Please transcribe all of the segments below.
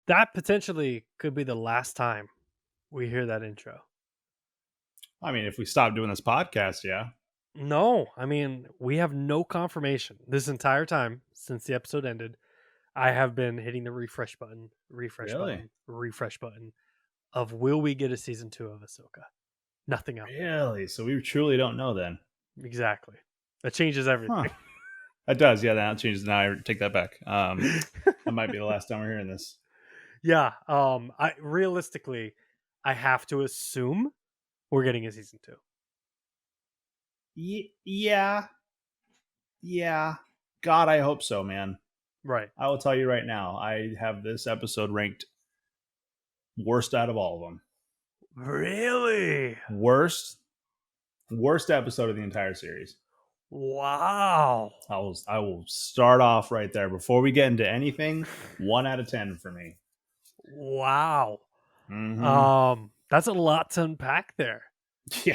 That potentially could be the last time we hear that intro. I mean, if we stop doing this podcast, yeah. No, I mean, we have no confirmation this entire time since the episode ended. I have been hitting the refresh button, refresh Really? button, refresh button of will we get a season 2 of Ahsoka? Nothing out there. Really? So we truly don't know then. Exactly. That changes Huh. everything. That does. Yeah, that changes. Now I take that back. That might be the last time we're hearing this. Yeah, I realistically I have to assume we're getting a season 2. Yeah. Yeah. God, I hope so, man. Right. I will tell you right now, I have this episode ranked worst out of all of them. Really? Worst episode of the entire series. Wow. I will start off right there before we get into anything. 1 out of 10 for me. Wow. Mm-hmm. That's a lot to unpack there. Yeah.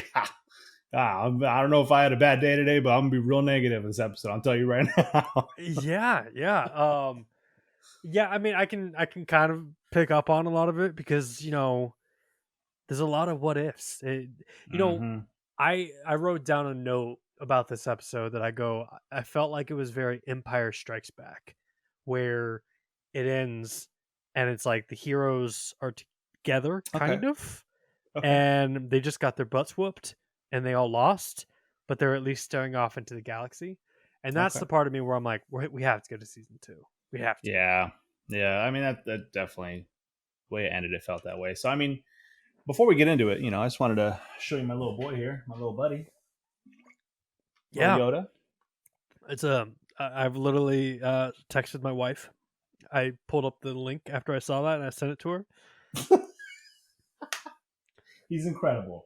I don't know if I had a bad day today, but I'm gonna be real negative this episode. I'll tell you right now. Yeah. Yeah, I mean I can kind of pick up on a lot of it because, there's a lot of what ifs. Mm-hmm. I wrote down a note about this episode that I felt like it was very Empire Strikes Back, where it ends and it's like the heroes are together, Okay. kind of, Okay. and they just got their butts whooped and they all lost, but they're at least staring off into the galaxy. And that's Okay. the part of me where I'm like, we have to go to season 2. We have to. Yeah. Yeah. I mean that definitely the way it ended, it felt that way. So I mean, before we get into it, I just wanted to show you my little boy here, my little buddy, little Yeah, Yoda. it's I've literally texted my wife. I pulled up the link after I saw that and I sent it to her. He's incredible.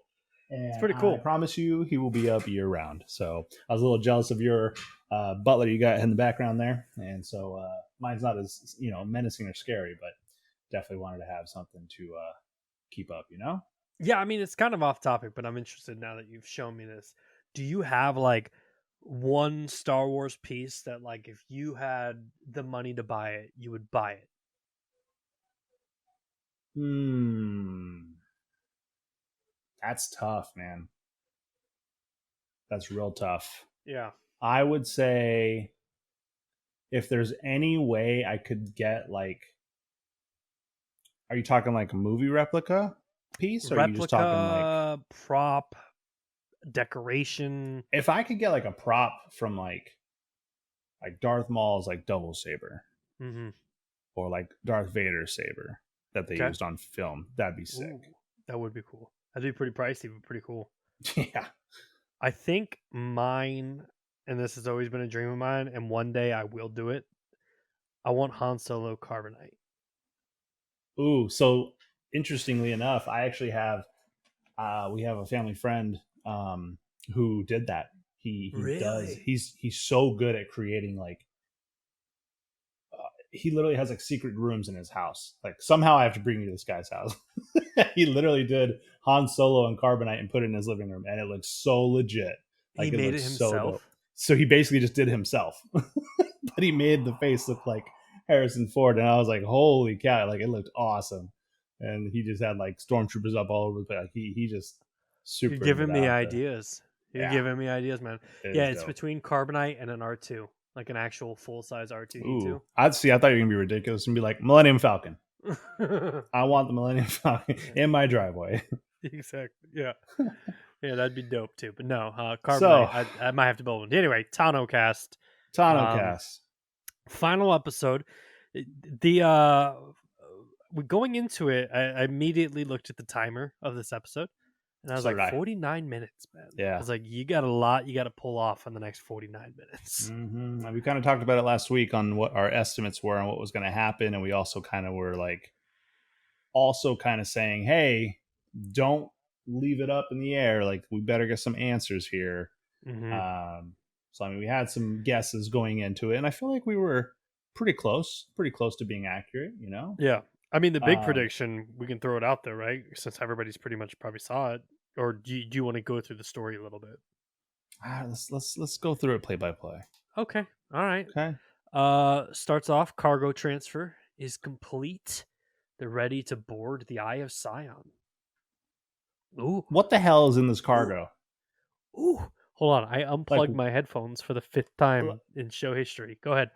It's And pretty I cool. promise you, he will be up year round. So I was a little jealous of your butler you got in the background there, and so mine's not as menacing or scary, but definitely wanted to have something to keep up. Yeah, I mean it's kind of off topic, but I'm interested now that you've shown me this. Do you have like one Star Wars piece that like if you had the money to buy it, you would buy it? That's tough, man. That's real tough. Yeah. I would say if there's any way I could get like, are you talking like a movie replica piece, or are you just talking like, Replica, prop, decoration. if I could get like a prop from like Darth Maul's like double saber, Mm-hmm. or like Darth Vader's saber that they Okay. used on film, that'd be sick. Ooh, that would be cool. That'd be pretty pricey, but pretty cool. Yeah. I think mine, and this has always been a dream of mine, and one day I will do it. I want Han Solo Carbonite. Ooh, so interestingly enough, I actually have we have a family friend who did that. He does. Really? He's so good at creating like he literally has like secret rooms in his house. Like somehow I have to bring you to this guy's house. He literally did Han Solo and Carbonite and put it in his living room, and it looks so legit. He Like it made looks it so dope. himself. So he basically just did it himself, but he made the face look like Harrison Ford, and I was like, holy cow! Like it looked awesome, and he just had like stormtroopers up all over the place. Like he just You're super giving it me out. ideas. You're Yeah, giving me ideas, man. it Yeah, is it's dope. between Carbonite and an R2, like an actual full size R2D2. Ooh, I'd see. I thought you were gonna be ridiculous and be like Millennium Falcon. I want the Millennium Falcon in my driveway. Exactly. Yeah. Yeah, that'd be dope too. But no, So, Carbonite, I might have to build one. Anyway, Tano Cast. Tano Um, Cast. Final episode. The going into it, I immediately looked at the timer of this episode, and I was So like, did I. 49 minutes, man. I Yeah. was like, you got a lot you got to pull off in the next 49 minutes. Mm-hmm. We kind of talked about it last week on what our estimates were and what was going to happen, and we also kind of were like, also kind of saying, hey, don't leave it up in the air. Like we better get some answers here. Mm-hmm. So I mean, we had some guesses going into it, and I feel like we were pretty close to being accurate. Yeah. I mean, the big Um, prediction, we can throw it out there, right? Since everybody's pretty much probably saw it. Or do you want to go through the story a little bit? let's go through it play by play. Okay. All right. Okay. Starts off, cargo transfer is complete. They're ready to board the Eye of Sion. Ooh. What the hell is in this cargo? Ooh. Hold on. I Like, unplugged my headphones for the 5th time in show history. Go ahead.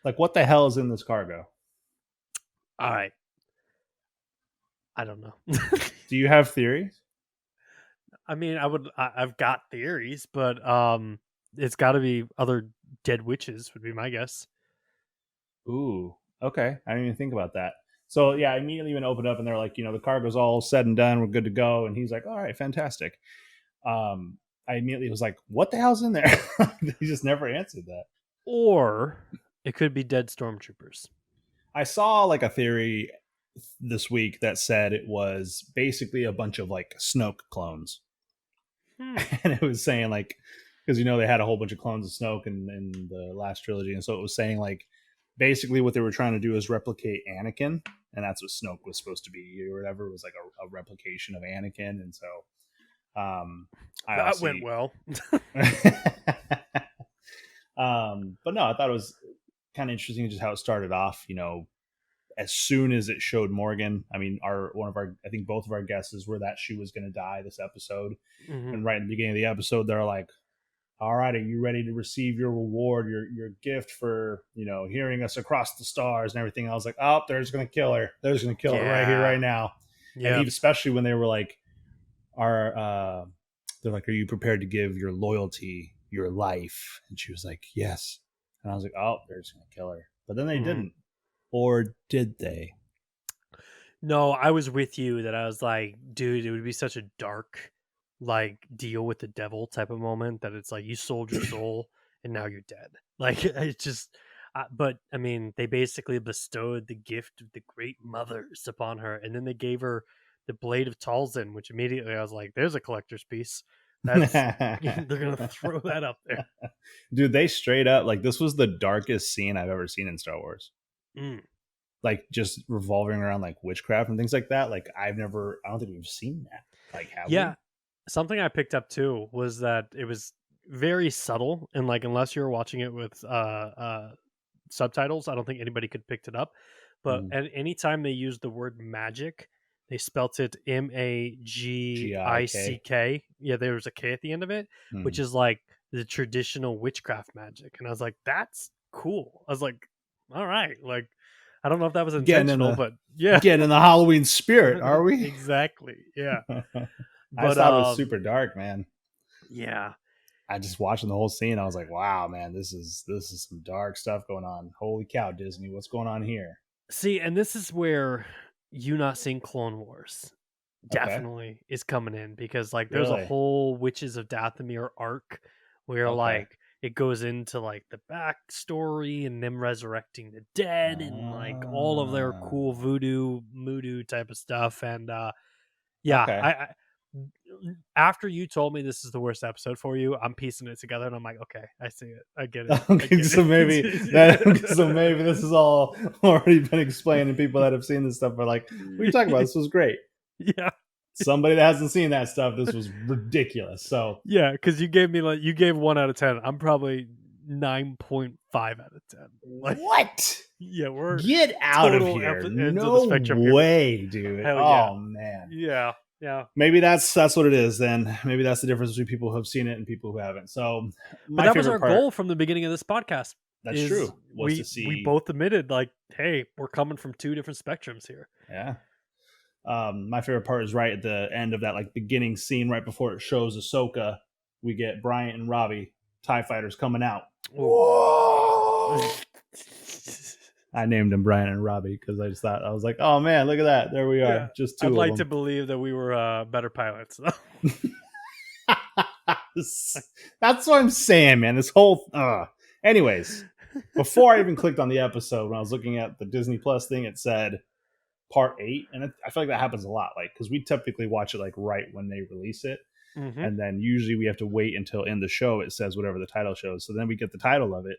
like what the hell is in this cargo? All right. I don't know. Do you have theories? I mean, I've got theories, but it's got to be other dead witches would be my guess. Ooh, okay. I didn't even think about that. So yeah, I immediately went open up and they're like, the cargo's all said and done. We're good to go. And he's like, all right, fantastic. I immediately was like, what the hell's in there? He just never answered that. Or it could be dead stormtroopers. I saw like a theory this week that said it was basically a bunch of like Snoke clones. And it was saying like, because they had a whole bunch of clones of Snoke in the last trilogy. And so it was saying like, basically what they were trying to do is replicate Anakin. And that's what Snoke was supposed to be or whatever. It was like a replication of Anakin. And so that went well. But no, I thought it was kind of interesting just how it started off. As soon as it showed Morgan, I mean, I think both of our guesses were that she was going to die this episode. Mm-hmm. And right in the beginning of the episode, they're like, all right, are you ready to receive your reward, your gift for, hearing us across the stars and everything? I was like, oh, they're just going to kill her. They're just going to kill her right here, right now. Yeah. And especially when they were like, they're like, are you prepared to give your loyalty, your life? And she was like, yes. And I was like, oh, they're just going to kill her. But then they didn't. Or did they? No, I was with you that I was like, dude, it would be such a dark, like, deal with the devil type of moment that it's like you sold your soul and now you're dead. Like, it's just, but I mean, they basically bestowed the gift of the great mothers upon her, and then they gave her the blade of Talzin, which immediately I was like, there's a collector's piece. They're gonna throw that up there. Dude, they straight up, like, this was the darkest scene I've ever seen in Star Wars. Like, just revolving around like witchcraft and things like that. Like, I don't think we've seen that. Like, have we? Something I picked up too was that it was very subtle, and like, unless you're watching it with subtitles, I don't think anybody could pick it up. But anytime they used the word magic, they spelt it MAGICK. Yeah, there was a K at the end of it, which is like the traditional witchcraft magic. And I was like, that's cool. I was like, all right, like, I don't know if that was intentional, but yeah, getting in the Halloween spirit, are we? Exactly. Yeah. I thought it was super dark, man. Yeah. I just watching the whole scene. I was like, wow, man, this is some dark stuff going on. Holy cow, Disney, what's going on here? See, and this is where you not seeing Clone Wars definitely is coming in, because like there's a whole Witches of Dathomir arc where like it goes into like the backstory and them resurrecting the dead and like all of their cool voodoo type of stuff. And I after you told me this is the worst episode for you, I'm piecing it together and I'm like, okay, I see it, I get it. Okay, so maybe this is all already been explained, and people that have seen this stuff are like, what are you talking about? This was great. Yeah. Somebody that hasn't seen that stuff, this was ridiculous. So yeah, because you gave 1 out of 10. I'm probably 9.5 out of 10. Like, what? Yeah, we're get out of here. No way, dude. Oh man. Yeah. Maybe that's what it is then. Maybe that's the difference between people who have seen it and people who haven't. So but that was our goal from the beginning of this podcast. That's true. We both admitted, like, hey, we're coming from two different spectrums here. Yeah. My favorite part is right at the end of that like beginning scene, right before it shows Ahsoka. We get Bryant and Robbie, TIE fighters, coming out. Whoa! I named them Brian and Robbie because I was like, oh man, look at that. There we are. Just two. I'd like to believe that we were better pilots. That's what I'm saying, man. This whole anyways, before I even clicked on the episode, when I was looking at the Disney Plus thing, it said part 8, and I feel like that happens a lot, like, because we typically watch it like right when they release it, and then usually we have to wait until in the show it says whatever the title shows. So then we get the title of it,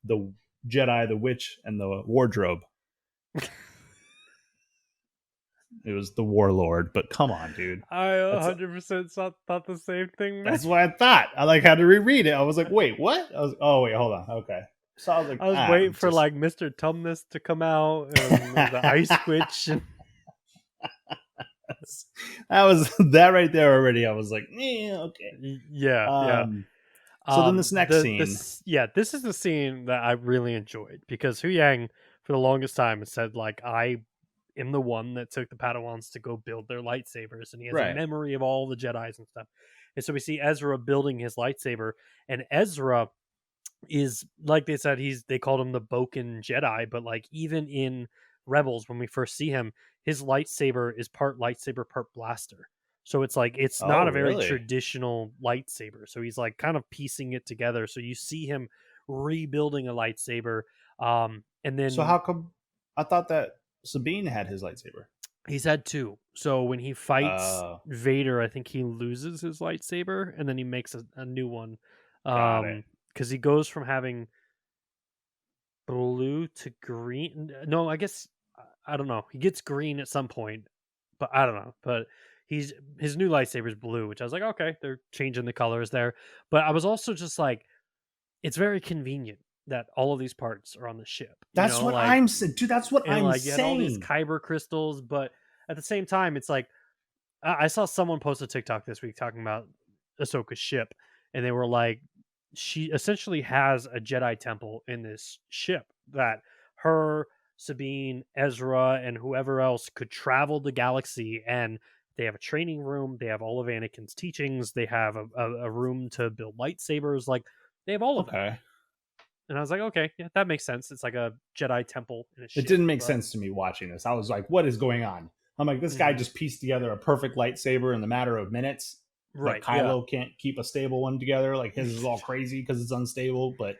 The Jedi, the Witch, and the Wardrobe. It was the Warlord, but come on, dude. I 100% thought the same thing, man. That's what I thought. I like had to reread it. I was like, wait, what? Oh wait, hold on. Okay. So I was like, waiting for like Mr. Tumnus to come out and the Ice Witch. That was that right there already. I was like, okay. Yeah, yeah. So then this next scene, This is the scene that I really enjoyed because Hu Yang for the longest time has said like I am the one that took the Padawans to go build their lightsabers, and he has a right? memory of all the Jedi's and stuff. And so we see Ezra building his lightsaber, and Ezra is like they said they called him the Boken Jedi, but like even in Rebels when we first see him, his lightsaber is part lightsaber, part blaster. So it's like it's Oh, not a very really? traditional lightsaber. So he's like kind of piecing it together. So you see him rebuilding a lightsaber. And So then how come? I thought that Sabine had his lightsaber. he's had two. So when he fights Oh, Vader, I think he loses his lightsaber and then he makes a new one. got it. Because he goes from having blue to green. No, I guess I don't know. He gets green at some point, but I don't know. But his new lightsaber is blue, which I was like, okay, they're changing the colors there. But I was also just like, it's very convenient that all of these parts are on the ship. That's what Like I'm saying, dude. That's what and I'm like you had all these saying. kyber crystals, but at the same time, it's like I saw someone post a TikTok this week talking about Ahsoka's ship, and they were like, she essentially has a Jedi temple in this ship that her, Sabine, Ezra, and whoever else could travel the galaxy. And they have a training room. They have all of Anakin's teachings. They have a room to build lightsabers. Like they have all of that. Okay. And I was like, okay, yeah, that makes sense. It's like a Jedi temple in a It ship. didn't make But sense to me watching this. I was like, what is going on? I'm like, this guy mhm. just pieced together a perfect lightsaber in the matter of minutes. Like Right, yeah, Kylo can't keep a stable one together. Like his is all crazy because it's unstable. But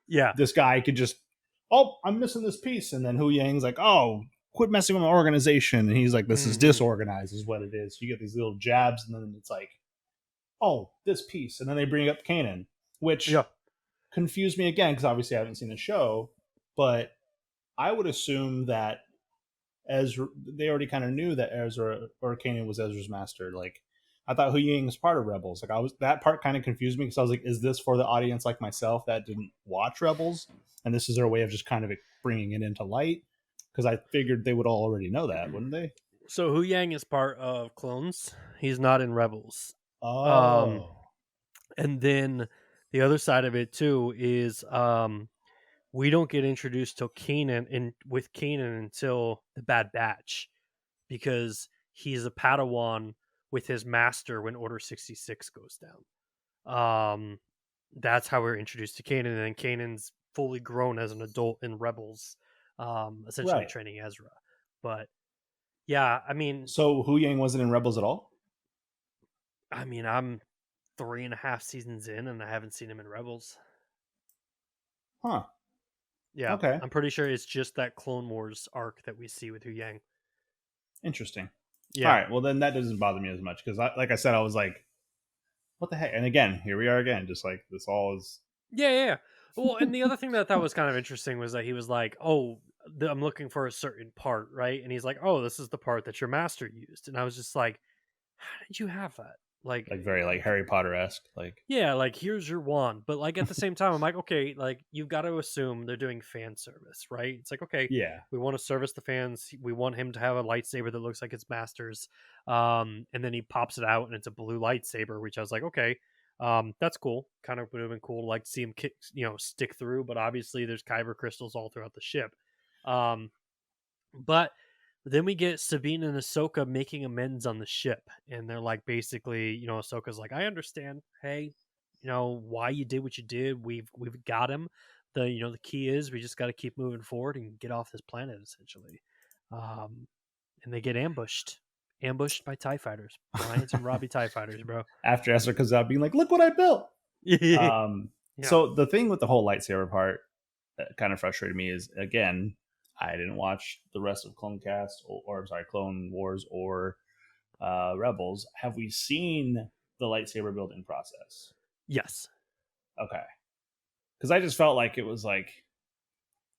yeah. this guy could just, oh, I'm missing this piece. And then Hu Yang's like, oh, quit messing with my organization. And he's like, this is Hmm. disorganized, is what it is. You get these little jabs, and then it's like, oh, this piece. And then they bring up Kanan, Yeah. which confused me again because obviously I haven't seen the show. But I would assume that Ezra, they already kind of knew that Ezra or Kanan was Ezra's master. Like, I thought Hu Ying was part of Rebels. Like, I was that part kind of confused me because I was like, is this for the audience like myself that didn't watch Rebels, and this is their way of just kind of bringing it into light? Because I figured they would all already know that, wouldn't they? So Hu Yang is part of Clones. He's not in Rebels. Um, Oh, and then the other side of it too is we don't get introduced to Kanan and with Kanan until the Bad Batch because he's a Padawan with his master when Order 66 goes down. That's how we're introduced to Kanan, and then Kanan's fully grown as an adult in Rebels, essentially right. training Ezra. But yeah, So Hu Yang wasn't in Rebels at all. I'm 3.5 seasons in, and I haven't seen him in Rebels. Huh. Yeah, Okay. I'm pretty sure it's just that Clone Wars arc that we see with Hu Yang. Interesting. All Yeah, right. Well, then that doesn't bother me as much because, like I said, I was like, what the heck? And again, here we are again. Just like this all is. yeah. Well, and the other thing that I thought was kind of interesting was that he was like, "Oh, I'm looking for a certain part, right?" And he's like, "Oh, this is the part that your master used," and I was just like, "How did you have that?" Like, Like very like Harry Potter esque. Like yeah, like here's your wand, but like at the same time, I'm like, okay, like you've got to assume they're doing fan service, right? It's like, okay, yeah, we want to service the fans. We want him to have a lightsaber that looks like it's Master's, and then he pops it out and it's a blue lightsaber, which I was like, okay, that's cool. Kind of would have been cool to like see him kick, stick through, but obviously there's kyber crystals all throughout the ship. Um, but then we get Sabine and Ahsoka making amends on the ship, and they're like, basically, Ahsoka's like, I understand. Hey, why you did what you did. We've got him. The key is we just got to keep moving forward and get off this planet, essentially. Um, and they get ambushed by Tie fighters, Bryant and Robbie Tie fighters, bro. after Esther comes out being like, "Look what I built." Yeah, So the thing with the whole lightsaber part that kind of frustrated me is again, I didn't watch the rest of Clone Cast or sorry, Clone Wars or Rebels. Have we seen the lightsaber building process? yes, Okay, because I just felt like it was like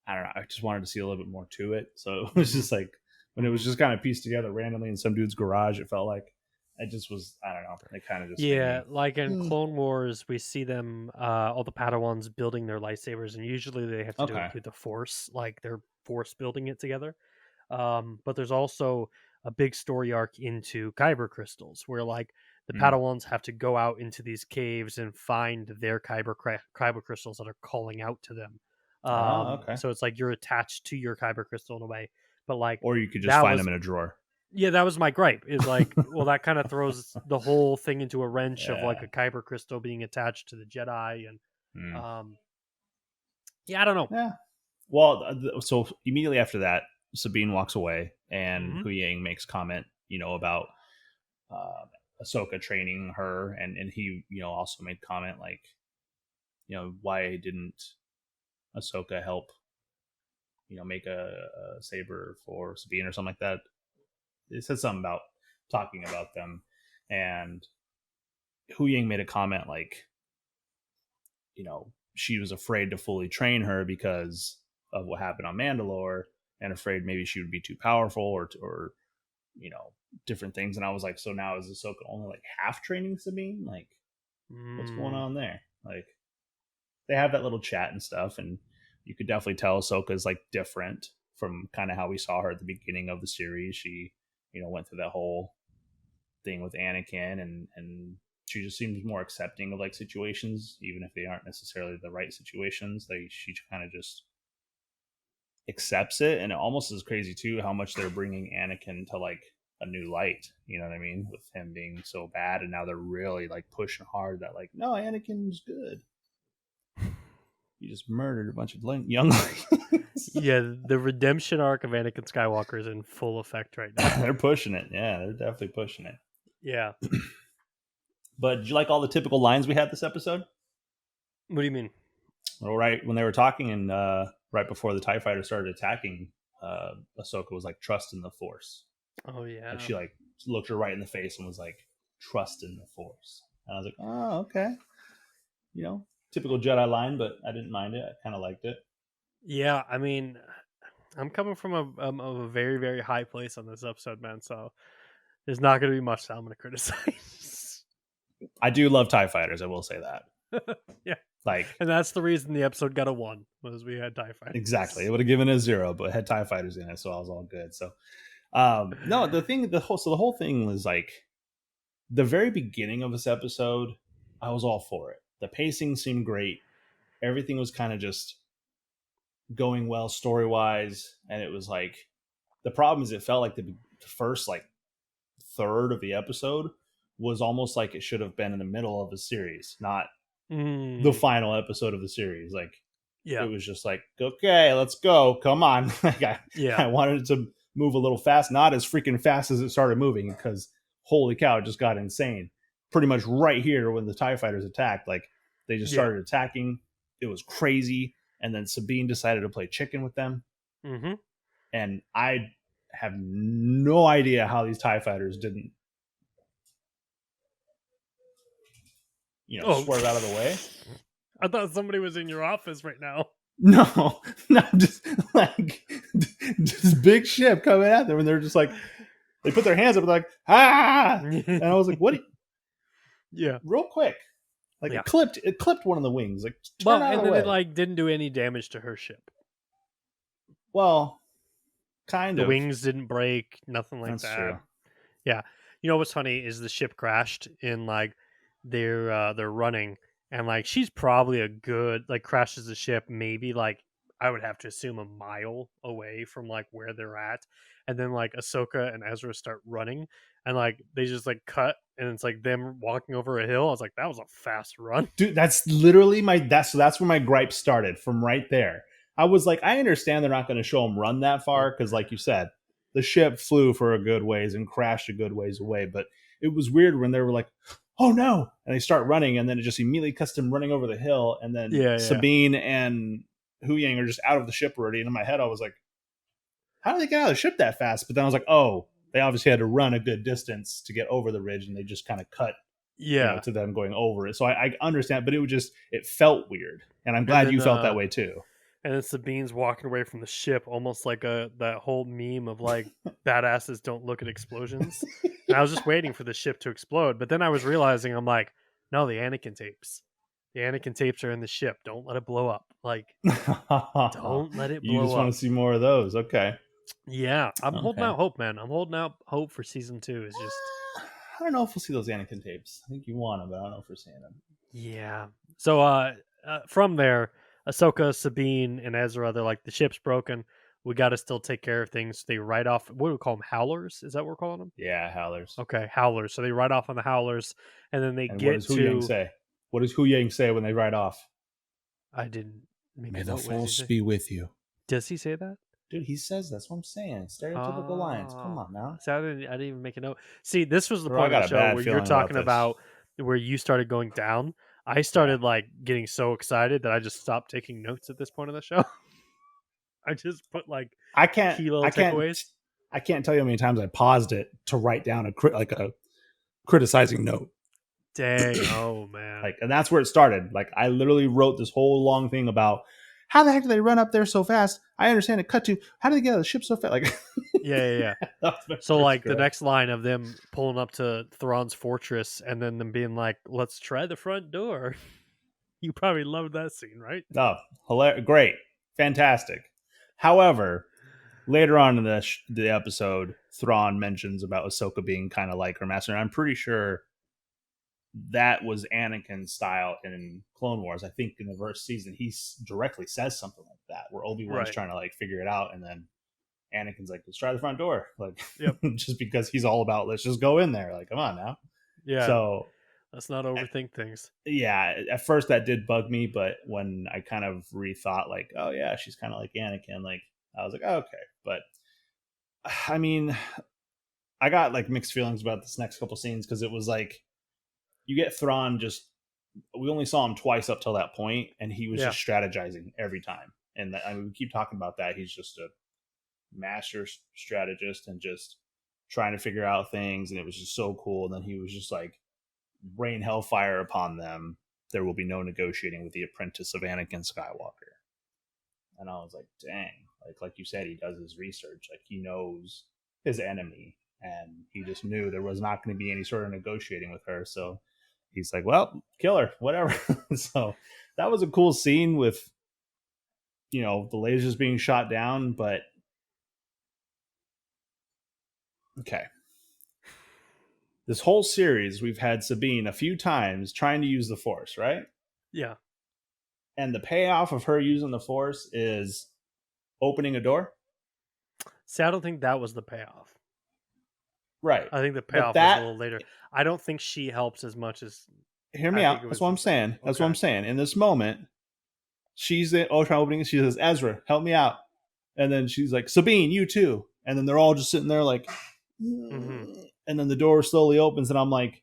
I don't know. I just wanted to see a little bit more to it. So it was hmm just like when it was hmm just kind of pieced together randomly in some dude's garage. It felt like it just was. I don't know. It kind of just made Yeah, me. like in "Hmm, Clone Wars, we see them, all the Padawans building their lightsabers, and usually they have to do it okay, through the Force, like they're Force building it together. But there's also a big story arc into kyber crystals, where like the Mm. Padawans have to go out into these caves and find their kyber crystals that are calling out to them. Oh, okay. So it's like you're attached to your kyber crystal in a way, but like Or you could just that find was them in a drawer. yeah, that was my gripe. Is like, well, that kind of throws the whole thing into a wrench of like Yeah. a kyber crystal being attached to the Jedi, and Mm. yeah, I don't know. Yeah. Well, so immediately after that, Sabine walks away, and Hmm. Hu Yang makes comment, about uh, Ahsoka training her, and he, also made comment like, why didn't Ahsoka help, make a saber for Sabine or something like that. It said something about talking about them, and Hu Yang made a comment like, she was afraid to fully train her because of what happened on Mandalore, and afraid maybe she would be too powerful or you know different things. And I was like, so now is Ahsoka only like half training Sabine? Like, what's going Mm, on there? Like, they have that little chat and stuff, and you could definitely tell Ahsoka is like different from kind of how we saw her at the beginning of the series. She, went through that whole thing with Anakin, and she just seems more accepting of like situations, even if they aren't necessarily the right situations. She kind of just accepts it, and it almost is crazy too how much they're bringing Anakin to like a new light. You know what I mean? With him being so bad, and now they're really like pushing hard that like, no, Anakin's good. You just murdered a bunch of young. yeah, the redemption arc of Anakin Skywalker is in full effect right now. They're pushing it. Yeah, they're definitely pushing it. Yeah. But did you like all the typical lines we had this episode? What do you mean? Well, right when they were talking, and right before the TIE fighter started attacking, Ahsoka was like, "Trust in the Force." Oh yeah. Like, she like looked her right in the face and was like, "Trust in the Force." And I was like, "Oh, okay." Typical Jedi line, but I didn't mind it. I kind of liked it. Yeah, I mean, I'm coming from a very very high place on this episode, man. So there's not going to be much that I'm going to criticize. I do love TIE fighters. I will say that. Yeah, Like, and that's the reason the episode got a 1 was we had TIE fighters. exactly. It would have given it a 0, but it had TIE fighters in it, so I was all good. So, no, the whole thing was like, the very beginning of this episode, I was all for it. The pacing seemed great. Everything was kind of just going well story wise, and it was like, the problem is it felt like the first like third of the episode was almost like it should have been in the middle of the series, not the final episode of the series. Like, Yeah, it was just like, okay, let's go, come on. Like, yeah, I wanted it to move a little fast, not as freaking fast as it started moving, because holy cow, it just got insane. Pretty much right here when the TIE fighters attacked, like, they just yeah. started attacking. It was crazy. And then Sabine decided to play chicken with them. Mm-hmm. And I have no idea how these TIE fighters didn't, Oh, swerve out of the way. I thought somebody was in your office right now. No, no, just like this big ship coming at them, and they're just like, they put their hands up, and like, ah, and I was like, what? Yeah, Real quick, like, yeah. it clipped one of the wings, like, turn Well, out and of the then way. it like didn't do any damage to her ship. Well, kind The of. wings didn't break, nothing like That's that. true. Yeah. You know what's funny is the ship crashed in like they're running, and like she's probably a good like crashes the ship maybe like I would have to assume a mile away from like where they're at, and then like Ahsoka and Ezra start running, and like they just like cut, and it's like them walking over a hill. I was like, that was a fast run. Dude, that's literally that's where my gripe started, from right there. I was like, I understand they're not going to show them run that far, because like you said, the ship flew for a good ways and crashed a good ways away. But it was weird when they were like, oh no, and they start running, and then it just immediately cuts them running over the hill, and then Yeah, Sabine and Hu Yang are just out of the ship already. And in my head, I was like, how did they get out of the ship that fast? But then I was like, oh, they obviously had to run a good distance to get over the ridge, and they just kind of cut, yeah. to them going over it. So I understand, but it felt weird, and I'm And glad then you felt that way too. and then Sabine's walking away from the ship, almost like that whole meme of like badasses don't look at explosions. And I was just waiting for the ship to explode, but then I was realizing I'm like, no, the Anakin tapes. The Anakin tapes are in the ship. Don't let it blow up. Like, don't let it You blow just want up. to see more of those, okay? Yeah, I'm holding Okay. out hope, man. I'm holding out hope for season 2. It's just I don't know if we'll see those Anakin tapes. I think you want them, but I don't know if we're seeing them. yeah. So from there, Ahsoka, Sabine, and Ezra, they're like the ship's broken. We got to still take care of things. They ride off. What do we call them? Howlers? Is that what we're calling them? Yeah, Howlers. Okay, howlers. So they ride off on the howlers, and then they And what get does Hu Yang to. say? What does Hu Yang say when they ride off? I didn't make May a the note. What does he force say? be with you. Does he say that? Dude, he says that's what I'm saying. Stereotypical lines. Come Oh, on now. see, I didn't even make a note. See, this was the Bro, I point of got the a show bad where you're feeling about talking this. about where you started going down. I Yeah. started like getting so excited that I just stopped taking notes at this point of the show. I just put like I can't key little I can't takeaways. I can't tell you how many times I paused it to write down a criticizing note. Dang, oh man. Like, and that's where it started. Like, I literally wrote this whole long thing about how the heck do they run up there so fast? I understand it. Cut to how do they get out of the ship so fast? Like, Yeah. that's my So first like the gripe. next line of them pulling up to Thrawn's fortress and then them being like, "Let's try the front door." You probably loved that scene, right? Oh, great, fantastic. However, later on in the episode, Thrawn mentions about Ahsoka being kind of like her master, and I'm pretty sure that was Anakin's style in Clone Wars. I think in the first season, he directly says something like that, where Obi-Wan's Right. trying to like figure it out, and then Anakin's like, "Let's try the front door," like, Yep. just because he's all about let's just go in there. Like, come on now. Yeah. So Let's not overthink things. yeah, at first that did bug me, but when I kind of rethought, like, oh yeah, she's kind of like Anakin, like I was like, oh, okay. But I mean, I got like mixed feelings about this next couple scenes because it was like you get Thrawn just we only saw him twice up till that point, and he was Yeah. just strategizing every time. And I mean, we keep talking about that. He's just a master strategist and just trying to figure out things, and it was just so cool. And then he was just like, "Rain hellfire upon them. There will be no negotiating with the apprentice of Anakin Skywalker." And I was like, "Dang!" Like you said, he does his research. Like he knows his enemy, and he just knew there was not going to be any sort of negotiating with her. So he's like, well, kill her, whatever. So that was a cool scene with, the lasers being shot down. But okay, this whole series we've had Sabine a few times trying to use the Force, right? Yeah. And the payoff of her using the Force is opening a door. See, I don't think that was the payoff. Right. I think the But payoff was a little later. I don't think she helps as much as. Hear me out. That's what I'm saying. That's what I'm saying. In this moment, she's the Ultron opening. She says, "Ezra, help me out." And then she's like, "Sabine, you too." And then they're all just sitting there like, and then the door slowly opens, and I'm like,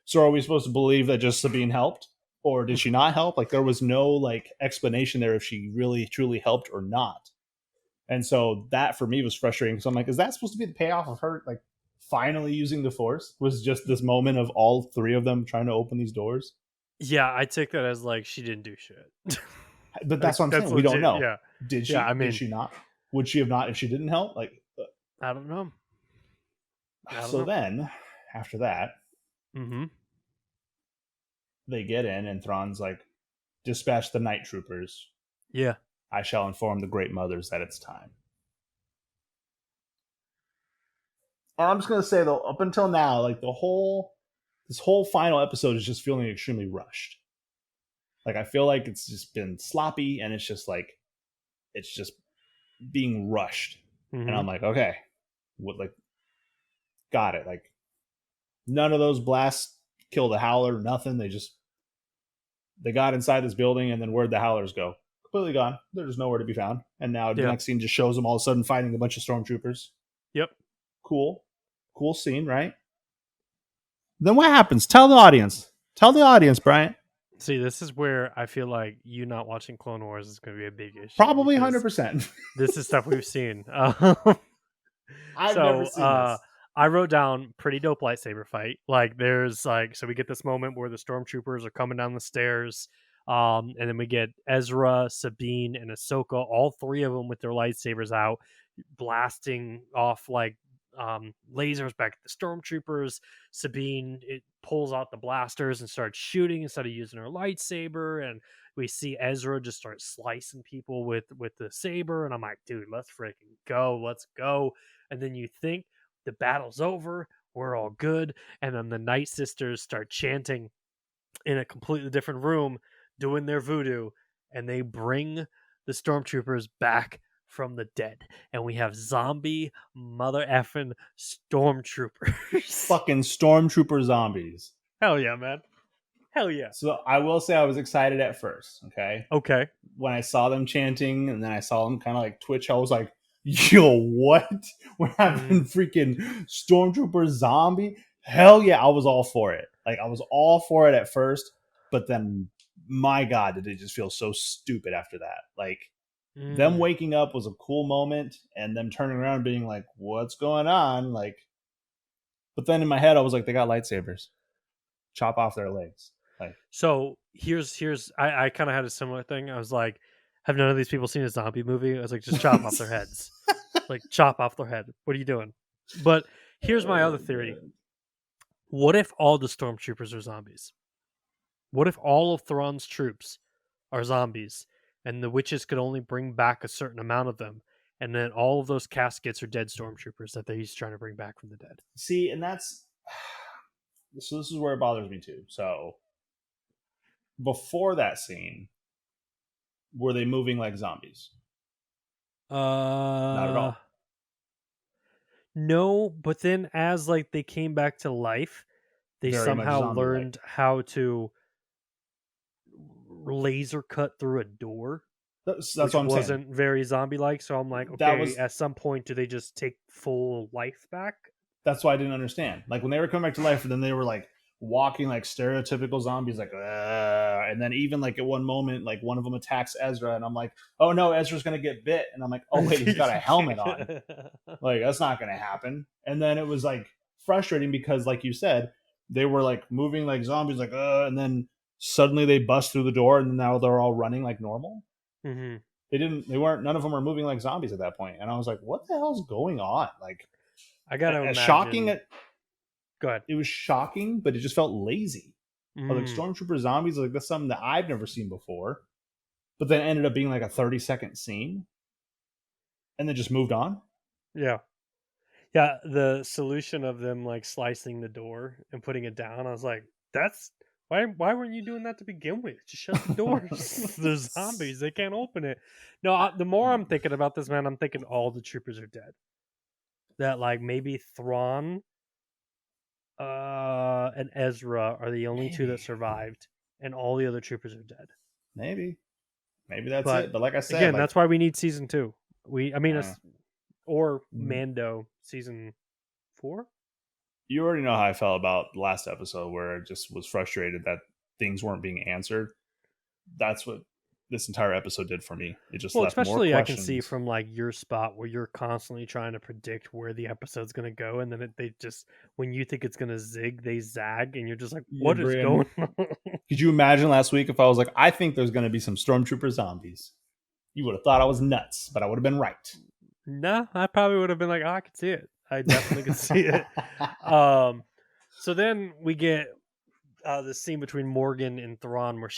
"So are we supposed to believe that just Sabine helped, or did she not help?" Like there was no like explanation there if she really truly helped or not. And so that for me was frustrating. So I'm like, is that supposed to be the payoff of her like finally using the Force? Was just this moment of all three of them trying to open these doors? Yeah, I take that as like she didn't do shit. But that's what I'm saying. We don't know. Yeah. Did she? Yeah, I mean, did she not? Would she have not if she didn't help? Like, I don't know. Then after that, Mm-hmm. they get in, and Thrawn's like, "Dispatch the night troopers. Yeah. I shall inform the Great Mothers that it's time." And I'm just gonna say though, up until now, like this whole final episode is just feeling extremely rushed. Like I feel like it's just been sloppy, and it's just being rushed. Mm-hmm. And I'm like, okay, what like got it. Like none of those blasts killed a howler, nothing. They got inside this building, and then where'd the howlers go? Completely gone. They're just nowhere to be found. And now the next scene just shows them all of a sudden fighting a bunch of stormtroopers. Yep. Cool scene, right? Then what happens? Tell the audience, Brian. See, this is where I feel like you not watching Clone Wars is going to be a big issue. Probably 100%. This is stuff we've seen. I've never seen this. I wrote down pretty dope lightsaber fight. Like there's like, so we get this moment where the stormtroopers are coming down the stairs. And then we get Ezra, Sabine, and Ahsoka, all three of them with their lightsabers out, blasting off like lasers back at the stormtroopers. Sabine pulls out the blasters and starts shooting instead of using her lightsaber, and we see Ezra just start slicing people with the saber, and I'm like, dude, let's freaking go, let's go. And then you think the battle's over, we're all good, and then the Night Sisters start chanting in a completely different room, doing their voodoo, and they bring the stormtroopers back from the dead, and we have zombie mother effing stormtroopers. Fucking stormtrooper zombies. Hell yeah, man. Hell yeah. So I will say I was excited at first, okay? Okay. When I saw them chanting and then I saw them kind of like twitch, I was like, yo, what? We're having freaking stormtrooper zombie? Hell yeah, I was all for it. Like, I was all for it at first, but then, my God, did it just feel so stupid after that. Like, them waking up was a cool moment, and them turning around and being like, what's going on? Like, but then in my head, I was like, they got lightsabers. Chop off their legs. Like, so here's I kind of had a similar thing. I was like, have none of these people seen a zombie movie? I was like, just chop off their heads. Like, chop off their head. What are you doing? But here's my other theory. What if all the stormtroopers are zombies? What if all of Thrawn's troops are zombies, and the witches could only bring back a certain amount of them, and then all of those caskets are dead stormtroopers that he's trying to bring back from the dead? see, and that's so this is where it bothers me too. So before that scene, were they moving like zombies? Not at all. No, but then as like they came back to life, they Very much somehow zombie-like. learned how to laser cut through a door. That's which what I'm saying. wasn't very zombie-like. So I'm like, okay, at some point, do they just take full life back? That's why I didn't understand. Like, when they were coming back to life, and then they were like walking like stereotypical zombies, like, and then even like at one moment, like one of them attacks Ezra, and I'm like, oh no, Ezra's gonna get bit, and I'm like, oh wait, he's got a helmet on. Like, that's not gonna happen. And then it was like frustrating because, like you said, they were like moving like zombies, like, and then suddenly they bust through the door, and now they're all running like normal. Mm-hmm. None of them were moving like zombies at that point, and I was like, what the hell's going on? Like, I gotta imagine. shocking. Go ahead. It was shocking, but it just felt lazy. Like, stormtrooper zombies, like, that's something that I've never seen before, but then ended up being like a 30-second scene, and then just moved on. Yeah. The solution of them like slicing the door and putting it down, I was like, that's why weren't you doing that to begin with? Just shut the doors. There's zombies, they can't open it. No, the more I'm thinking about this, man, I'm thinking all the troopers are dead. That like maybe Thrawn and Ezra are the only two that survived, and all the other troopers are dead. Maybe that's it. But like I said, again, like, that's why we need season 2. Or Mando season 4. You already know how I felt about the last episode, where I just was frustrated that things weren't being answered. That's what this entire episode did for me. It just left more questions. Especially I can see from like your spot where you're constantly trying to predict where the episode's going to go, and then they just, when you think it's going to zig, they zag, and you're just like, what is going on? Could you imagine last week if I was like, I think there's going to be some stormtrooper zombies? You would have thought I was nuts, but I would have been right. No, I probably would have been like, oh, I could see it. I definitely could see it. So then we get the scene between Morgan and Thrawn where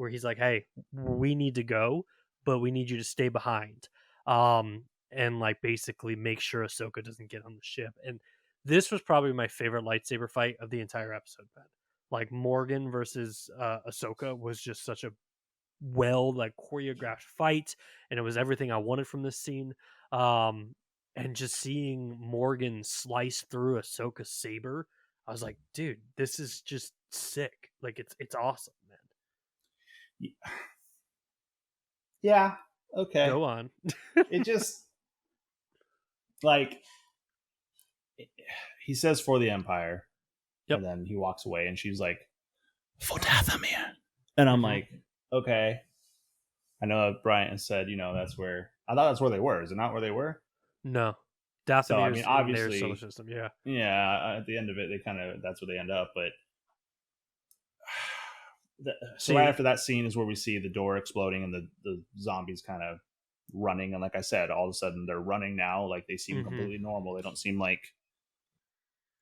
he's like, hey, we need to go, but we need you to stay behind. And like basically make sure Ahsoka doesn't get on the ship. And this was probably my favorite lightsaber fight of the entire episode, Ben. Like Morgan versus Ahsoka was just such a like choreographed fight, and it was everything I wanted from this scene. And just seeing Morgan slice through Ahsoka's saber, I was like, dude, this is just sick. Like, it's awesome, man. Yeah. Okay. Go on. It just, like, he says for the Empire, and then he walks away, and she's like, for Dathomir. And I'm like, okay. I know Bryant said, that's where, I thought that's where they were. Is it not where they were? No. Dathomir is obviously, in their solar system, yeah. Yeah, at the end of it, that's where they end up, but right after that scene is where we see the door exploding and the zombies kind of running, and like I said, all of a sudden they're running now, like they seem completely normal. They don't seem like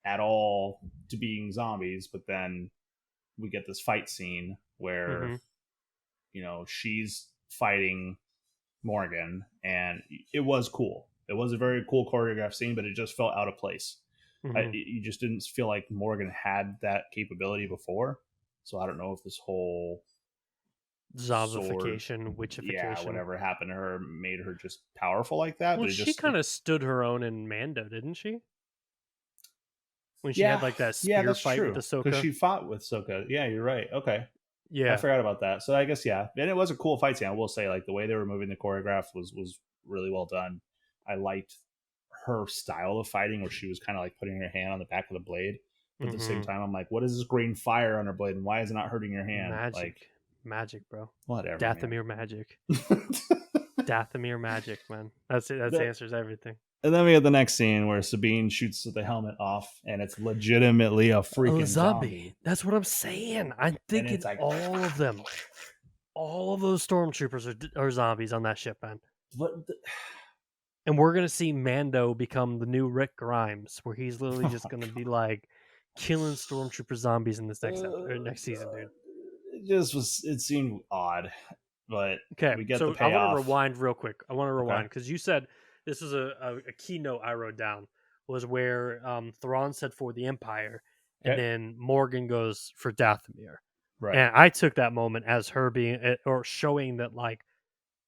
at all to being zombies, but then we get this fight scene where Mm-hmm. she's fighting Morgan, and it was cool. It was a very cool choreographed scene, but it just felt out of place. Mm-hmm. You just didn't feel like Morgan had that capability before. So I don't know if this whole sword, Zombification, yeah, witchification. whatever happened to her made her just powerful like that. Well, But it she just, kind of stood her own in Mando, didn't she? When she had yeah, like that yeah, spear that's fight with true. Because Ahsoka. she fought with Soka. Yeah, you're right. Okay, I Yeah. forgot about that. So I guess yeah, and it was a cool fight scene. I will say, like the way they were moving the choreograph was really well done. I liked her style of fighting, where she was kind of like putting her hand on the back of the blade, but at the same Mm-hmm. time, I'm like, what is this green fire on her blade, and why is it not hurting your hand? Like, Magic. Magic, bro. whatever, man. Dathomir magic. Dathomir magic, man. That's it. That The- answers everything. and then we have the next scene where Sabine shoots the helmet off, and it's legitimately a freaking zombie. That's what I'm saying. I'm And thinking it's like, all of them. All of those stormtroopers are zombies on that ship, man. what? And we're gonna see Mando become the new Rick Grimes, where he's literally just gonna be like killing stormtrooper zombies in this next season, dude. It just was. It seemed odd, but Okay, we get the so I want to payoff. rewind real quick. I want to Okay. rewind because you said this was a keynote I wrote down was where Thrawn said for the Empire, and Okay. then Morgan goes for Dathomir. Right. And I took that moment as her being or showing that like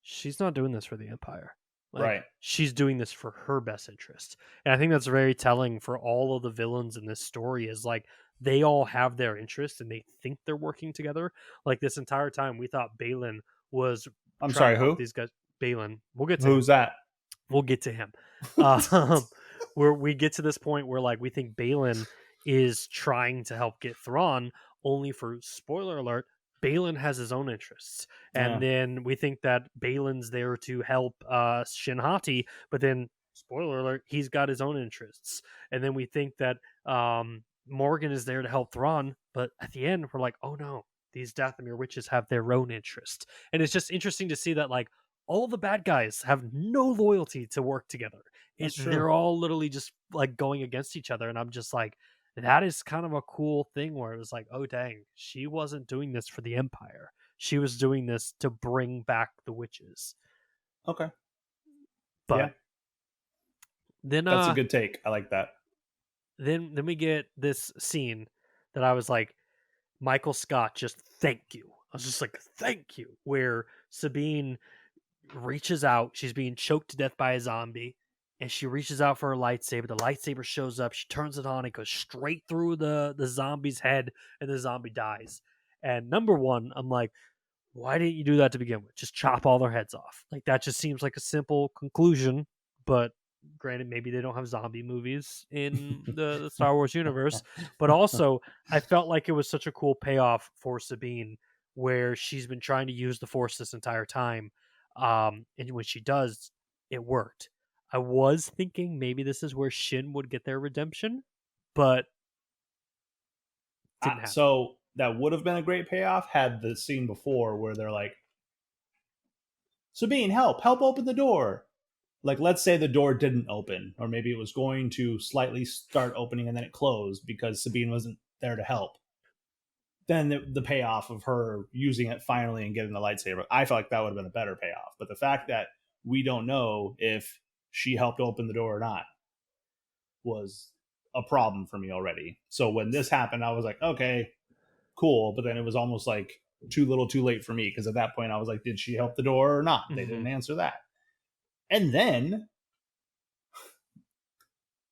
she's not doing this for the Empire. Like Right. she's doing this for her best interest. And I think that's very telling for all of the villains in this story is like they all have their interest and they think they're working together. Like this entire time we thought Balin was I'm trying sorry. to help Who? these guys. Balin. We'll get to him. Who's that? We'll get to him. Where we get to this point where like we think Balin is trying to help get Thrawn, only for spoiler alert, Balin has his own interests. And Yeah. then we think that Balin's there to help Shin Hati, but then spoiler alert, he's got his own interests. And then we think that Morgan is there to help Thrawn, but at the end we're like, oh no, these Dathomir witches have their own interests. And it's just interesting to see that like all the bad guys have no loyalty to work together. That's true. They're all literally just like going against each other. And I'm just like, that is kind of a cool thing where it was like, oh, dang, she wasn't doing this for the Empire. She was doing this to bring back the witches. Okay. But yeah. then, That's a good take. I like that. Then we get this scene that I was like, Michael Scott, just thank you. I was just like, thank you. Where Sabine reaches out. She's being choked to death by a zombie, and she reaches out for her lightsaber. The lightsaber shows up. She turns it on. It goes straight through the zombie's head, and the zombie dies. And number one, I'm like, why didn't you do that to begin with? Just chop all their heads off. Like that just seems like a simple conclusion. But granted, maybe they don't have zombie movies in the Star Wars universe. But also, I felt like it was such a cool payoff for Sabine, where she's been trying to use the Force this entire time. And when she does, it worked. I was thinking maybe this is where Shin would get their redemption, but didn't happen. So that would have been a great payoff had the scene before where they're like, Sabine, help open the door. Like, let's say the door didn't open, or maybe it was going to slightly start opening and then it closed because Sabine wasn't there to help. Then the payoff of her using it finally and getting the lightsaber, I felt like that would have been a better payoff. But the fact that we don't know if she helped open the door or not was a problem for me already. So when this happened, I was like, okay, cool. But then it was almost like too little too late for me, because at that point I was like, did she help the door or not? They didn't answer that. And then,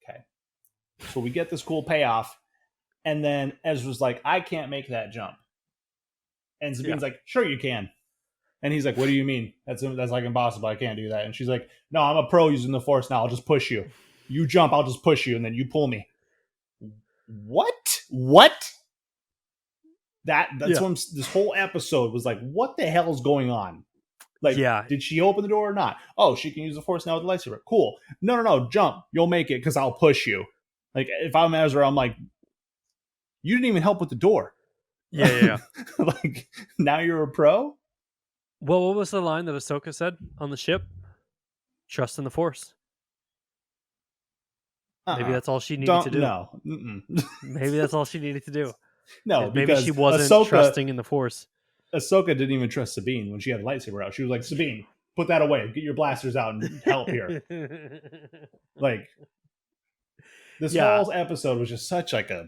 okay, so we get this cool payoff, and then Ezra's like, I can't make that jump. And Sabine's like, sure you can. And he's like, what do you mean? That's like impossible. I can't do that. And she's like, no, I'm a pro using the Force now. I'll just push you. You jump, I'll just push you, and then you pull me. What? That's when this whole episode was like, what the hell is going on? Like, did she open the door or not? Oh, she can use the Force now with the lightsaber. Cool. No, jump. You'll make it because I'll push you. Like, if I'm Ezra, I'm like, you didn't even help with the door. Yeah. Like, now you're a pro? Well, what was the line that Ahsoka said on the ship? Trust in the Force. Maybe that's all she needed to Don't do. no. Maybe that's all she needed to do. No, Maybe she because wasn't trusting in the Force. Ahsoka didn't even trust Sabine when she had a lightsaber out. She was like, Sabine, put that away. Get your blasters out and help here. Like, this Yeah. whole episode was just such like a.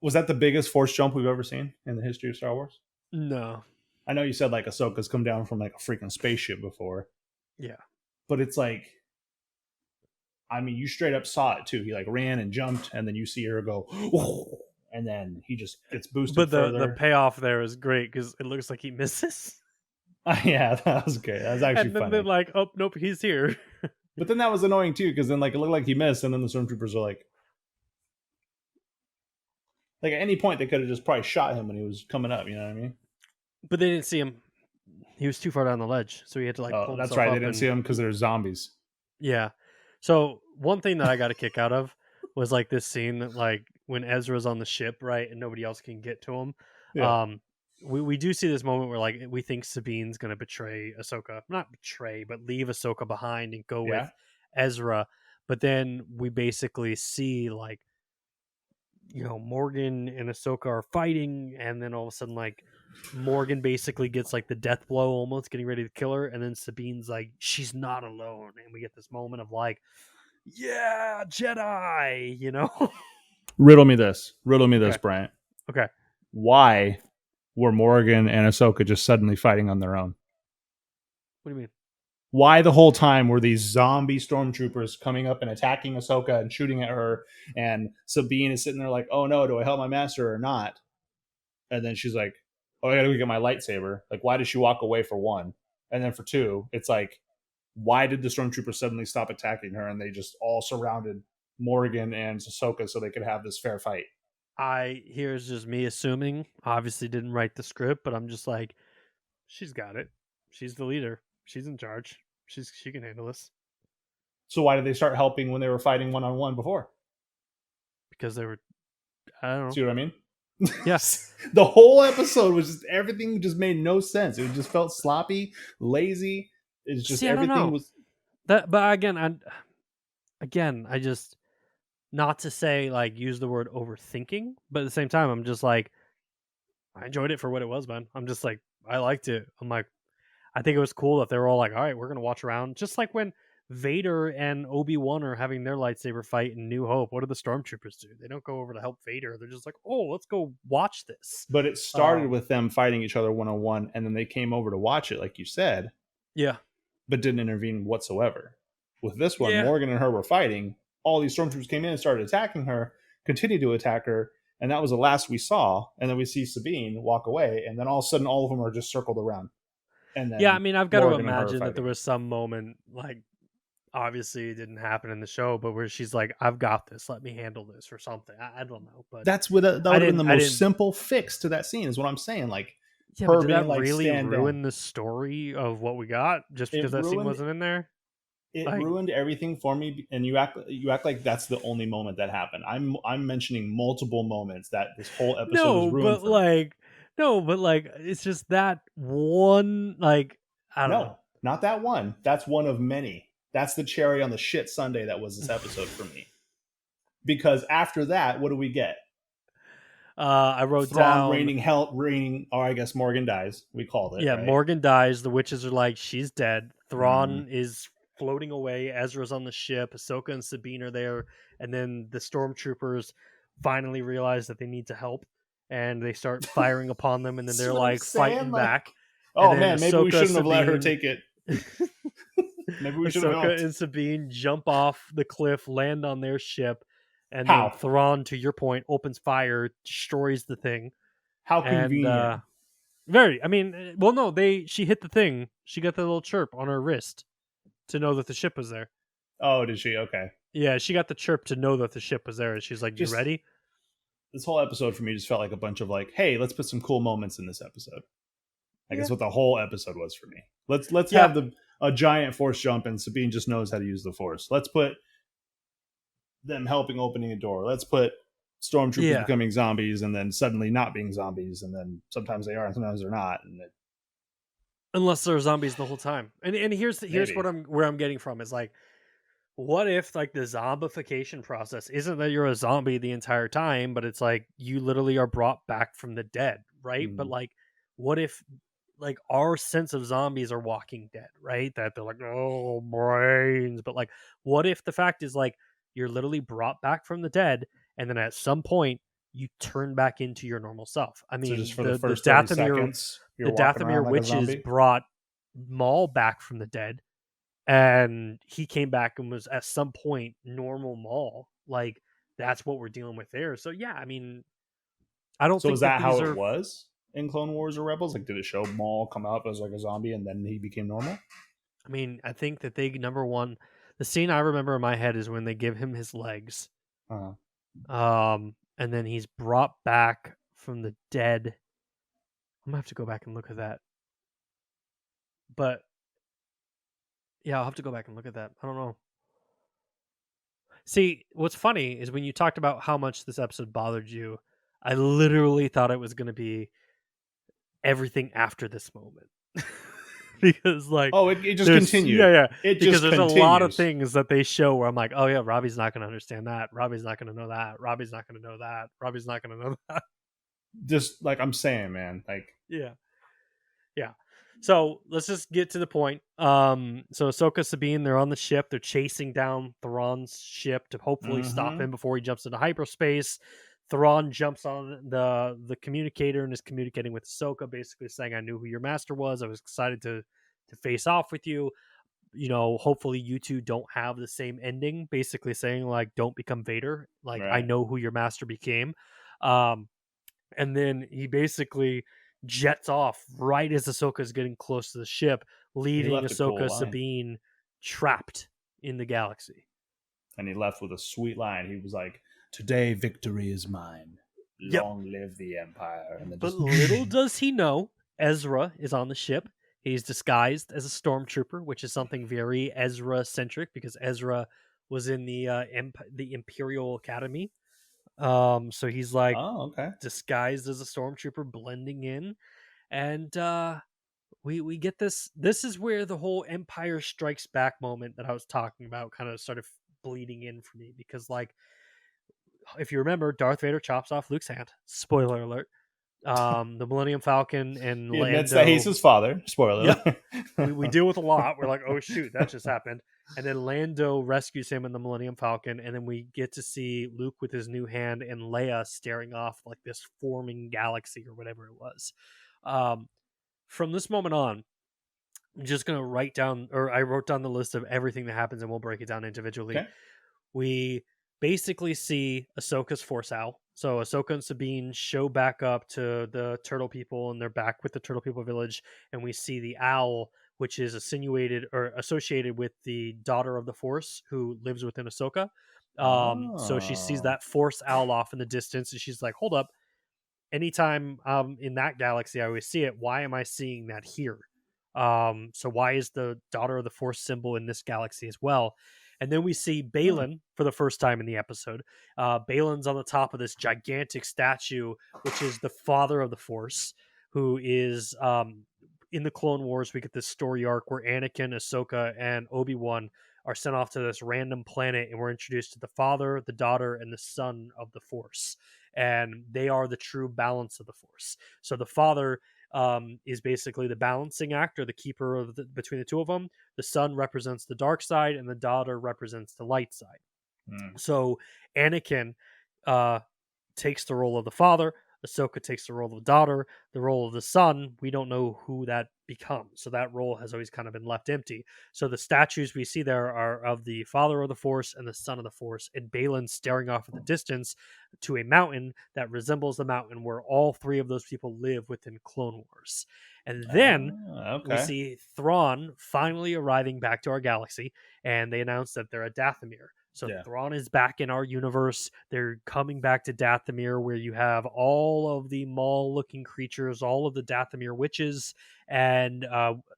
Was that the biggest Force jump we've ever seen in the history of Star Wars? No. I know you said like Ahsoka's come down from like a freaking spaceship before. Yeah. But it's like, I mean, you straight up saw it too. He like ran and jumped, and then you see her go, and then he just gets boosted But the further. payoff there is great because it looks like he misses. Yeah, that was great. That was actually And then funny. they're like, oh, nope, he's here. But then that was annoying too, because then like it looked like he missed, and then the stormtroopers were like at any point they could have just probably shot him when he was coming up. You know what I mean? But they didn't see him. He was too far down the ledge, so he had to like pull Oh, that's himself right. up They didn't and... see him because there's zombies. Yeah. So one thing that I got a kick out of was like this scene that like when Ezra's on the ship, right, and nobody else can get to him. Yeah. We do see this moment where like we think Sabine's gonna betray Ahsoka, not betray, but leave Ahsoka behind and go with Ezra. But then we basically see like, you know, Morgan and Ahsoka are fighting, and then all of a sudden like Morgan basically gets like the death blow, almost getting ready to kill her, and then Sabine's like, she's not alone, and we get this moment of like, yeah, Jedi, you know. Riddle me this, Okay. Bryant. Okay. Why were Morgan and Ahsoka just suddenly fighting on their own? What do you mean? Why the whole time were these zombie stormtroopers coming up and attacking Ahsoka and shooting at her, and Sabine is sitting there like, oh no, do I help my master or not? And then she's like, oh, I gotta go get my lightsaber. Like, why did she walk away for one? And then for two, it's like, why did the stormtroopers suddenly stop attacking her and they just all surrounded Morgan and Ahsoka so they could have this fair fight? Here's just me assuming. Obviously didn't write the script, but I'm just like, she's got it. She's the leader. She's in charge. She can handle this. So why did they start helping when they were fighting one-on-one before? Because they were, I don't know. See what I mean? Yes. The whole episode was just, everything just made no sense. It just felt sloppy, lazy. It's just everything was that. But I just, not to say like use the word overthinking, but at the same time, I'm just like, I enjoyed it for what it was, man. I'm just like, I liked it. I'm like, I think it was cool that they were all like, all right, we're gonna watch around, just like when Vader and Obi-Wan are having their lightsaber fight in New Hope. What do the stormtroopers do? They don't go over to help Vader. They're just like, oh, let's go watch this. But it started with them fighting each other one-on-one, and then they came over to watch it, like you said. Yeah. But didn't intervene whatsoever. With this one, Morgan and her were fighting. All these stormtroopers came in and started attacking her, continued to attack her, and that was the last we saw. And then we see Sabine walk away, and then all of a sudden, all of them are just circled around. And then I mean, I've got to imagine that there was some moment, like, obviously it didn't happen in the show, but where she's like, I've got this, let me handle this or something. I don't know, but that would have been the most simple fix to that scene, is what I'm saying. Like, yeah, but did that like really ruin the story of what we got just because that scene wasn't in there? It ruined everything for me, and you act like that's the only moment that happened. I'm mentioning multiple moments that this whole episode was ruined. But it's just that one. Like, I don't know. Not that one. That's one of many. That's the cherry on the shit sundae that was this episode for me. Because after that, what do we get? I wrote Thrawn reigning, or I guess Morgan dies. We called it. Yeah, right? Morgan dies. The witches are like, she's dead. Thrawn is floating away. Ezra's on the ship. Ahsoka and Sabine are there. And then the stormtroopers finally realize that they need to help. And they start firing upon them. And then they're like fighting back. Oh, man, maybe we shouldn't have let her take it. Maybe we should have Ahsoka and Sabine jump off the cliff, land on their ship. And then Thrawn, to your point, opens fire, destroys the thing. How convenient. Very. I mean, well, no, she hit the thing. She got the little chirp on her wrist to know that the ship was there. Oh, did she? Okay. Yeah, she got the chirp to know that the ship was there. And she's like, you ready? This whole episode for me just felt like a bunch of like, hey, let's put some cool moments in this episode. I guess what the whole episode was for me. Let's have a giant force jump, and Sabine just knows how to use the force. Let's put them helping opening a door. Let's put stormtroopers becoming zombies and then suddenly not being zombies, and then sometimes they are and sometimes they're not, and unless they're zombies the whole time. And here's where I'm getting from is like, what if like the zombification process isn't that you're a zombie the entire time, but it's like you literally are brought back from the dead, right? But Mhm. like, what if like our sense of zombies are Walking Dead, right? That they're like, oh, brains. But like, what if the fact is like you're literally brought back from the dead, and then at some point you turn back into your normal self? I So just mean, for the the first 30 Dathomir seconds, you're the walking Dathomir around like a witches zombie? brought Maul back from the dead, and he came back and was at some point normal Maul. Like that's what we're dealing with there. So yeah, I mean, I don't So is think that that how these it are. was in Clone Wars or Rebels? Like, did it show Maul come up as like a zombie and then he became normal? I mean, I think that they number one, the scene I remember in my head is when they give him his legs, Uh-huh. and then he's brought back from the dead. I'm gonna have to go back and look at that, but yeah, I'll have to go back and look at that. I don't know. See, what's funny is when you talked about how much this episode bothered you, I literally thought it was gonna be everything after this moment. Because like Oh, it just there's yeah, continued. yeah, It because just there's a lot of continues. things that they show where I'm like, oh yeah, Robbie's not going to understand that, Robbie's not going to know that, Robbie's not going to know that, Robbie's not going to know that. Just like I'm saying, man. Like, Yeah, yeah. So let's just get to the point. So Ahsoka, Sabine, they're on the ship, they're chasing down Thrawn's ship to hopefully stop mm-hmm. him before he jumps into hyperspace. Thrawn jumps on the communicator and is communicating with Ahsoka, basically saying, I knew who your master was, I was excited to face off with you. You know, hopefully you two don't have the same ending, basically saying like, don't become Vader, like I Right. know who your master became. um and then he basically jets off right as Ahsoka is getting close to the ship, He leaving left a cool Ahsoka, line. Sabine trapped in the galaxy. And he left with a sweet line. He was like, "Today victory is mine. Yep. Long live the Empire." And then But just little does he know, Ezra is on the ship. He's disguised as a stormtrooper, which is something very Ezra centric because Ezra was in the Imperial Academy. So he's like oh, okay. disguised as a stormtrooper, blending in, and we get this. This is where the whole Empire Strikes Back moment that I was talking about kind of started bleeding in for me because, like, if you remember, Darth Vader chops off Luke's hand. Spoiler alert. The Millennium Falcon and He admits that he's Lando. his father. Spoiler Yep, we alert. deal with a lot. We're like, oh shoot, that just happened. And then Lando rescues him in the Millennium Falcon, and then we get to see Luke with his new hand and Leia staring off like this forming galaxy or whatever it was. Um, from this moment on, I'm just gonna write down, or I wrote down the list of everything that happens, and we'll break it down individually. okay. We basically see Ahsoka's Force Owl. So Ahsoka and Sabine show back up to the Turtle People, and they're back with the Turtle People village, and we see the owl, which is insinuated or associated with the daughter of the Force who lives within Ahsoka. So she sees Oh. that Force Owl off in the distance, and she's like, "Hold up! Anytime in that galaxy I always see it, why am I seeing that here? So why is the daughter of the Force symbol in this galaxy as well?" And then we see Hmm. Balin for the first time in the episode. Balin's on the top of this gigantic statue, which is the father of the Force, who is in the Clone Wars. We get this story arc where Anakin, Ahsoka, and Obi-Wan are sent off to this random planet, and we're introduced to the father, the daughter, and the son of the Force, and they are the true balance of the Force. So the father is basically the balancing act or the keeper of between the two of them. The son represents the dark side, and the daughter represents the light side. Hmm. So Anakin uh, takes the role of the father. Ahsoka takes the role of the daughter. The role of the son, we don't know who that becomes. So that role has always kind of been left empty. So the statues we see there are of the father of the Force and the son of the Force, and Balin staring off at the distance to a mountain that resembles the mountain where all three of those people live within Clone Wars. And then we Okay. see Thrawn finally arriving back to our galaxy, and they announce that they're at Dathomir. So Yeah. Thrawn is back in our universe. They're coming back to Dathomir, where you have all of the Maul-looking creatures, all of the Dathomir witches, and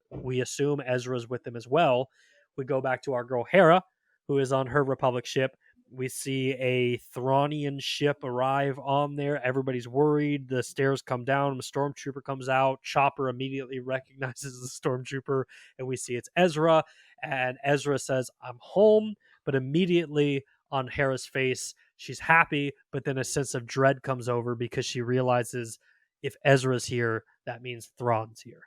we assume Ezra's with them as well. We go back to our girl Hera, who is on her Republic ship. We see a Thronian ship arrive on there. Everybody's worried. The stairs come down. A stormtrooper comes out. Chopper immediately recognizes the stormtrooper, and we see it's Ezra. And Ezra says, "I'm home." but immediately on Hera's face, she's happy, but then a sense of dread comes over because she realizes if Ezra's here, that means Thrawn's here.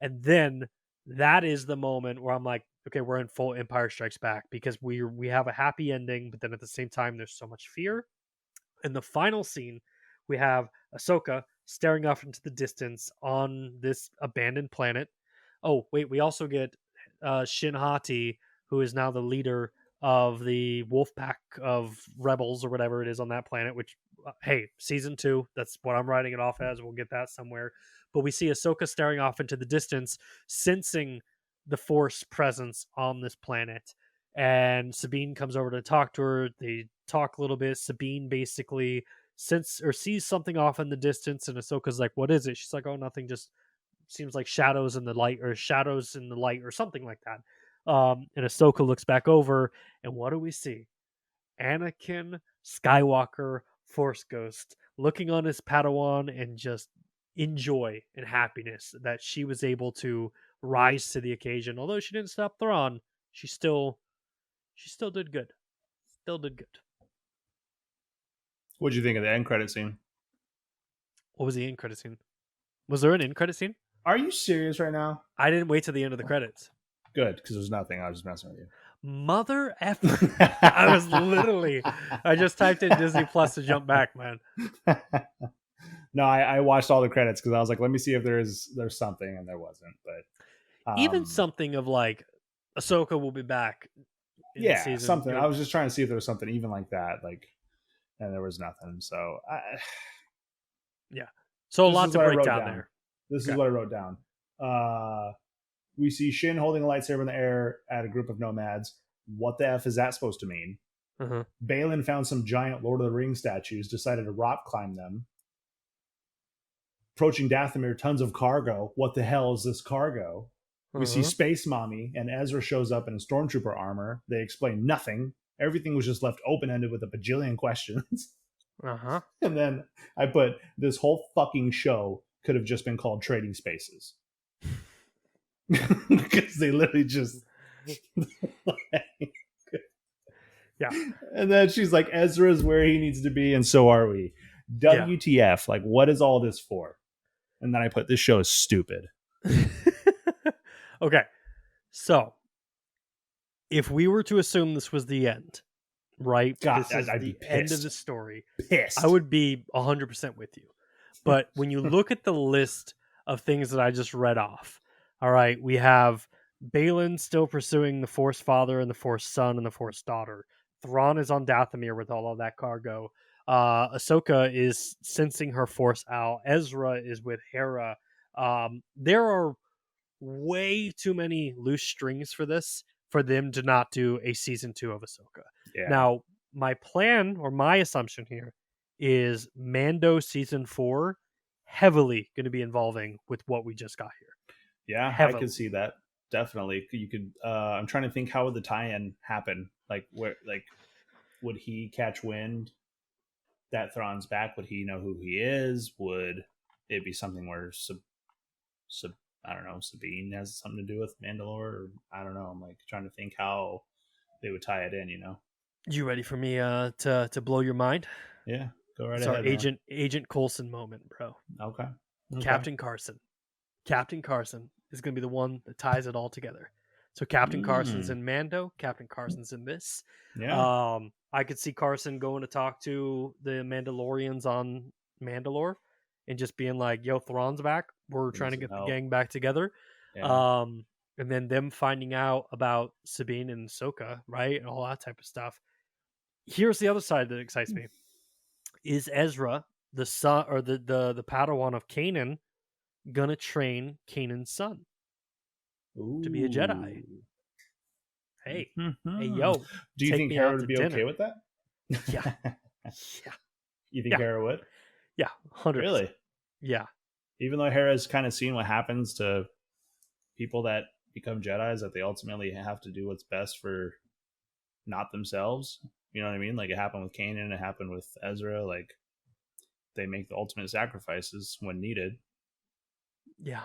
And then that is the moment where I'm like, okay, we're in full Empire Strikes Back, because we have a happy ending, but then at the same time, there's so much fear. In the final scene, we have Ahsoka staring off into the distance on this abandoned planet. Oh, wait, we also get Shin Hati, who is now the leader of the wolf pack of rebels or whatever it is on that planet, which, hey, season 2, that's what I'm writing it off as. We'll get that somewhere. But we see Ahsoka staring off into the distance, sensing the Force presence on this planet. And Sabine comes over to talk to her. They talk a little bit. Sabine basically sees something off in the distance, and Ahsoka's like, "What is it?" She's like, "Oh, nothing. Just seems like shadows in the light, or shadows in the light, or something like that." And Ahsoka looks back over, and what do we see? Anakin Skywalker, Force Ghost, looking on his Padawan and just in joy and happiness that she was able to rise to the occasion. Although she didn't stop Thrawn, she still did good. Still did good. What'd you think of the end credit scene? What was the end credit scene? Was there an end credit scene? Are you serious right now? I didn't wait till the end of the credits. Good, because there's nothing. I was just messing with you. Mother effer! I was literally. I just typed in Disney Plus to jump back, man. No, I watched all the credits because I was like, let me see if there's something, and there wasn't. But even something of like, Ahsoka will be back. Yeah, season, something. I was just trying to see if there was something even like that, like, and there was nothing. So, yeah. So a lot to break down there. This is what I wrote down. We see Shin holding a lightsaber in the air at a group of nomads. What the F is that supposed to mean? Balin found some giant Lord of the Rings statues, decided to rock climb them. Approaching Dathomir, tons of cargo. What the hell is this cargo? We see Space Mommy, and Ezra shows up in a stormtrooper armor. They explain nothing. Everything was just left open-ended with a bajillion questions. And then I put, this whole fucking show could have just been called Trading Spaces. Because they literally just... Yeah. And then she's like, Ezra's where he needs to be, and so are we. WTF? Yeah. Like, what is all this for? And then I put, this show is stupid. Okay. So, if we were to assume this was the end, right? God, this is I'd the be pissed. end of the story. Pissed. I would be 100% with you. But when you look at the list of things that I just read off, all right, we have Balin still pursuing the Force Father and the Force Son and the Force Daughter. Thrawn is on Dathomir with all of that cargo. Ahsoka is sensing her Force out. Ezra is with Hera. There are way too many loose strings for this for them to not do a season 2 of Ahsoka. Yeah. Now, my plan or my assumption here is Mando season 4 heavily going to be involving with what we just got here. Yeah, heavily. I could see that. Definitely. You could I'm trying to think, how would the tie-in happen? Like, where, like, would he catch wind that Thrawn's back? Would he know who he is? Would it be something where I don't know, Sabine has something to do with Mandalore? Or, I don't know. I'm like trying to think how they would tie it in, you know? You ready for me to blow your mind? Yeah, go right it's ahead. It's our Agent Coulson moment, bro. Okay. Captain Carson. Captain Carson is going to be the one that ties it all together. So Captain Carson's in Mando. Captain Carson's in this. Yeah. I could see Carson going to talk to the Mandalorians on Mandalore and just being like, yo, Thrawn's back. We're trying to get the gang back together. Yeah. And then them finding out about Sabine and Ahsoka, right? And all that type of stuff. Here's the other side that excites me. Is Ezra, the son or the Padawan of Kanan, gonna train Kanan's son to be a Jedi? Hey, hey, yo. Do you think Hera would be okay with that? Yeah. Yeah. You think Hera would? Yeah, 100%. Really? Yeah. Even though Hera's kind of seen what happens to people that become Jedis, that they ultimately have to do what's best for not themselves. You know what I mean? Like, it happened with Kanan, it happened with Ezra. Like, they make the ultimate sacrifices when needed. Yeah.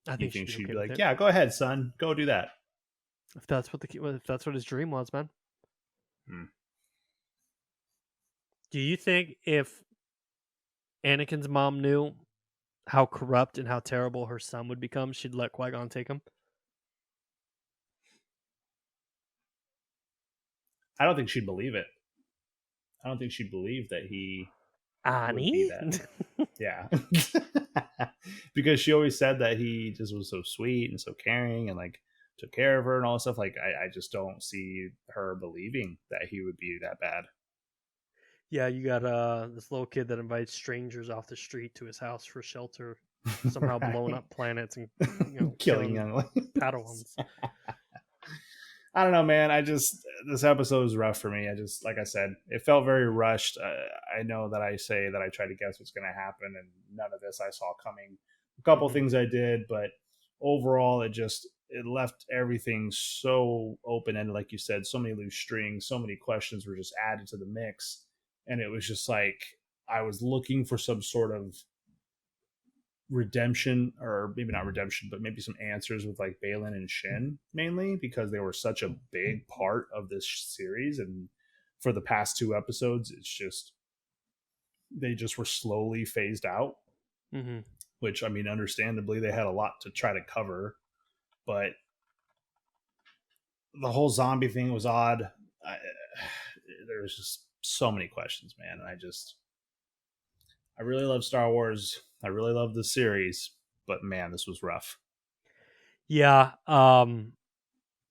I think she'd be like, yeah, go ahead, son. Go do that. If that's what his dream was, man. Hmm. Do you think if Anakin's mom knew how corrupt and how terrible her son would become, she'd let Qui-Gon take him? I don't think she'd believe it. I don't think she'd believe that he would be Annie? that. Yeah. Because she always said that he just was so sweet and so caring and like took care of her and all this stuff. Like I just don't see her believing that he would be that bad. Yeah, you got this little kid that invites strangers off the street to his house for shelter, somehow blowing Right. up planets and Killing killing young. Padawans. I don't know, man. This episode was rough for me. Like I said, it felt very rushed. I know that I say that I try to guess what's going to happen, and none of this I saw coming. A couple Mm-hmm. things I did, but overall, it left everything so open ended. Like you said, so many loose strings, so many questions were just added to the mix, and it was just like I was looking for some sort of redemption, or maybe not redemption, but maybe some answers with like Balin and Shin, mainly because they were such a big part of this series. And for the past 2 episodes, it's just they just were slowly phased out, Mm-hmm. which I mean, understandably, they had a lot to try to cover, but the whole zombie thing was odd. There was just so many questions, man. And I really love Star Wars. I really love the series, but man, this was rough. Yeah.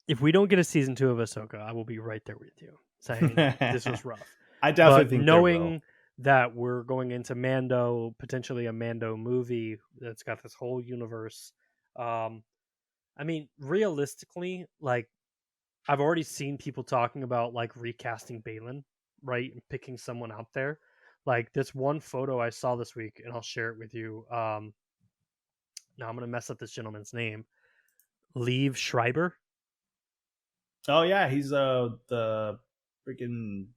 If we don't get a season 2 of Ahsoka, I will be right there with you, saying this was rough. I definitely But think there will. knowing that we're going into Mando, potentially a Mando movie that's got this whole universe, I mean, realistically, like I've already seen people talking about like recasting Balin, right, and picking someone out there. Like this one photo I saw this week, and I'll share it with you. Now I'm gonna mess up this gentleman's name. Liev Schreiber. Oh yeah, he's the freaking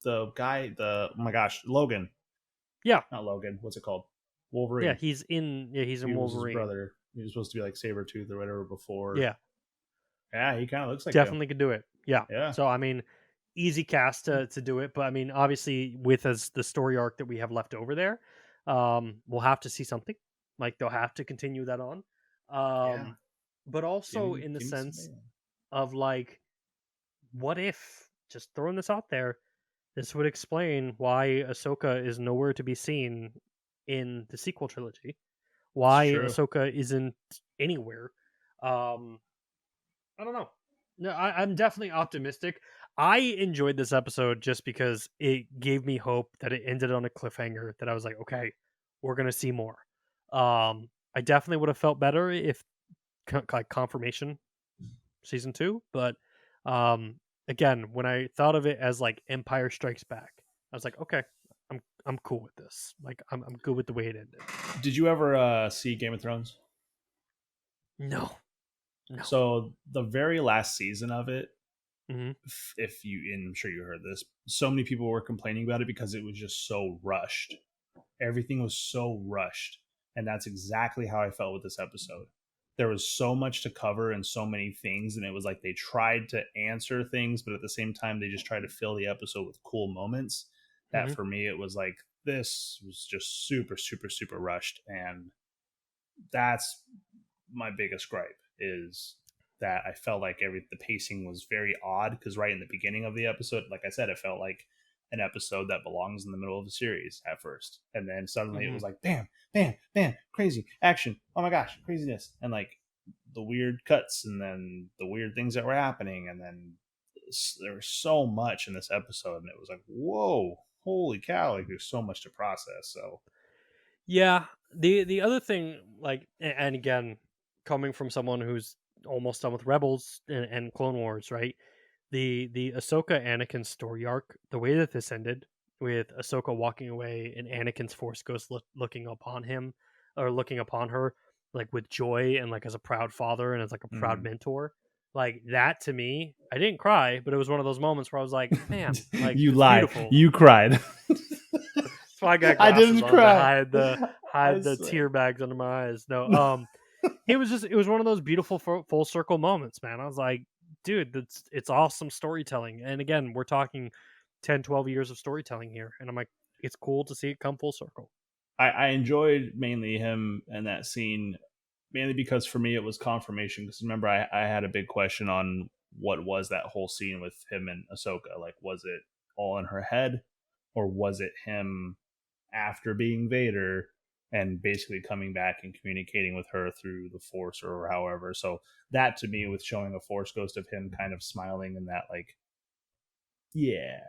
the guy. Oh my gosh, Logan. Yeah, Not Logan. What's it called? yeah, Wolverine. he's in. Yeah, he's in He was his Wolverine. brother. He was supposed to be like Sabretooth or whatever before. Yeah, Yeah, he kind of looks like him. definitely could do it. Yeah. Yeah. So I mean, easy cast to do it, but I mean, obviously, with as the story arc that we have left over there, we'll have to see something. Like they'll have to continue that on. Yeah. But also in the Give me some sense man. of like, what if, just throwing this out there, this would explain why Ahsoka is nowhere to be seen in the sequel trilogy, It's why true. Ahsoka isn't anywhere. I don't know. No, I'm definitely optimistic. I enjoyed this episode just because it gave me hope that it ended on a cliffhanger that I was like, okay, we're gonna see more. I definitely would have felt better if like confirmation season 2, but again, when I thought of it as like Empire Strikes Back, I was like, okay, I'm cool with this. Like I'm good with the way it ended. Did you ever see Game of Thrones? No, no. So the very last season of it, Mm-hmm. if you, and I'm sure you heard this, so many people were complaining about it because it was just so rushed. Everything was so rushed, and that's exactly how I felt with this episode. There was so much to cover and so many things, and it was like they tried to answer things, but at the same time they just tried to fill the episode with cool moments. That Mm-hmm. for me, it was like this was just super super super rushed, and that's my biggest gripe is that I felt like the pacing was very odd, because right in the beginning of the episode, like I said, it felt like an episode that belongs in the middle of the series at first, and then suddenly it Mm-hmm. was like bam bam bam, crazy action, oh my gosh, craziness, and like the weird cuts, and then the weird things that were happening, and then there was so much in this episode, and it was like, whoa, holy cow, like there's so much to process. So Yeah. The other thing, like, and again, coming from someone who's almost done with Rebels and Clone Wars, right? The Ahsoka Anakin story arc, the way that this ended with Ahsoka walking away and Anakin's Force Ghost looking upon him or looking upon her, like with joy and like as a proud father and as like a proud mentor, like that to me, I didn't cry, but it was one of those moments where I was like, man, like you it's lied, beautiful. you cried. That's why I got I glasses didn't on to cry. I hide the swear. tear bags under my eyes. No, it was one of those beautiful full circle moments, man. I was like, dude, it's awesome storytelling. And again, we're talking 10, 12 years of storytelling here, and I'm like, it's cool to see it come full circle. I enjoyed mainly him and that scene, mainly because for me it was confirmation. Because remember, I had a big question on what was that whole scene with him and Ahsoka. Like, was it all in her head, or was it him after being Vader and basically coming back and communicating with her through the Force or however? So that to me, with showing a Force ghost of him kind of smiling and that, like, yeah,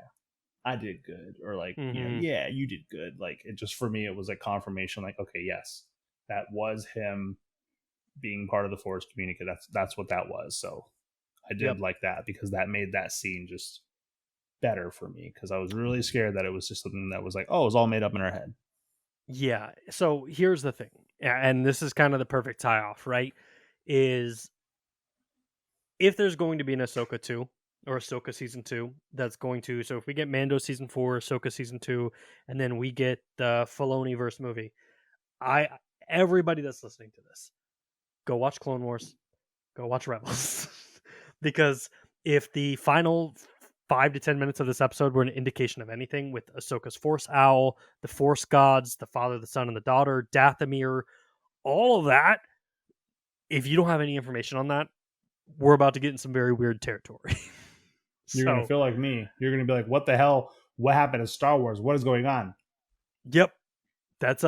I did good, or like, Mm-hmm. yeah, you did good. Like, it just, for me, it was like confirmation, like, okay, yes, that was him being part of the Force communicate. That's what that was. So I Yep. did like that, because that made that scene just better for me, because I was really scared that it was just something that was like, oh, it was all made up in her head. Yeah. So here's the thing, and this is kind of the perfect tie off, right? Is if there's going to be an Ahsoka 2 or Ahsoka season 2, that's going to, so if we get Mando season 4, Ahsoka season 2, and then we get the Filoni verse movie, I everybody that's listening to this, go watch Clone Wars, go watch Rebels. Because if the final 5 to 10 minutes of this episode were an indication of anything, with Ahsoka's Force Owl, the Force Gods, the Father, the Son, and the Daughter, Dathomir, all of that, if you don't have any information on that, we're about to get in some very weird territory. You're gonna So, feel like me. You're gonna be like, what the hell? What happened to Star Wars? What is going on? yep, that's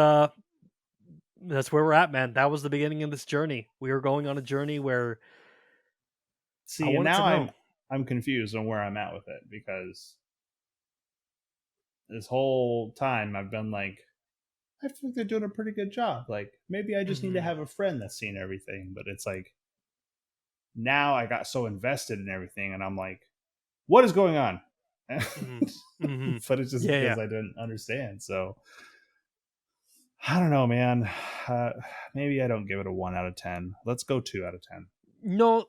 that's where we're at, man. That was the beginning of this journey. We were going on a journey where I See, and wanted to now know. I'm confused on where I'm at with it, because this whole time I've been like, I think they're doing a pretty good job. Like, maybe I just need to Mm-hmm. have a friend that's seen everything. But it's like, now I got so invested in everything, and I'm like, what is going on? Mm-hmm. Mm-hmm. But it's just Yeah, because yeah. I didn't understand. So I don't know, man. Uh, Maybe I don't give it a 1 out of 10. Let's go 2 out of 10. No.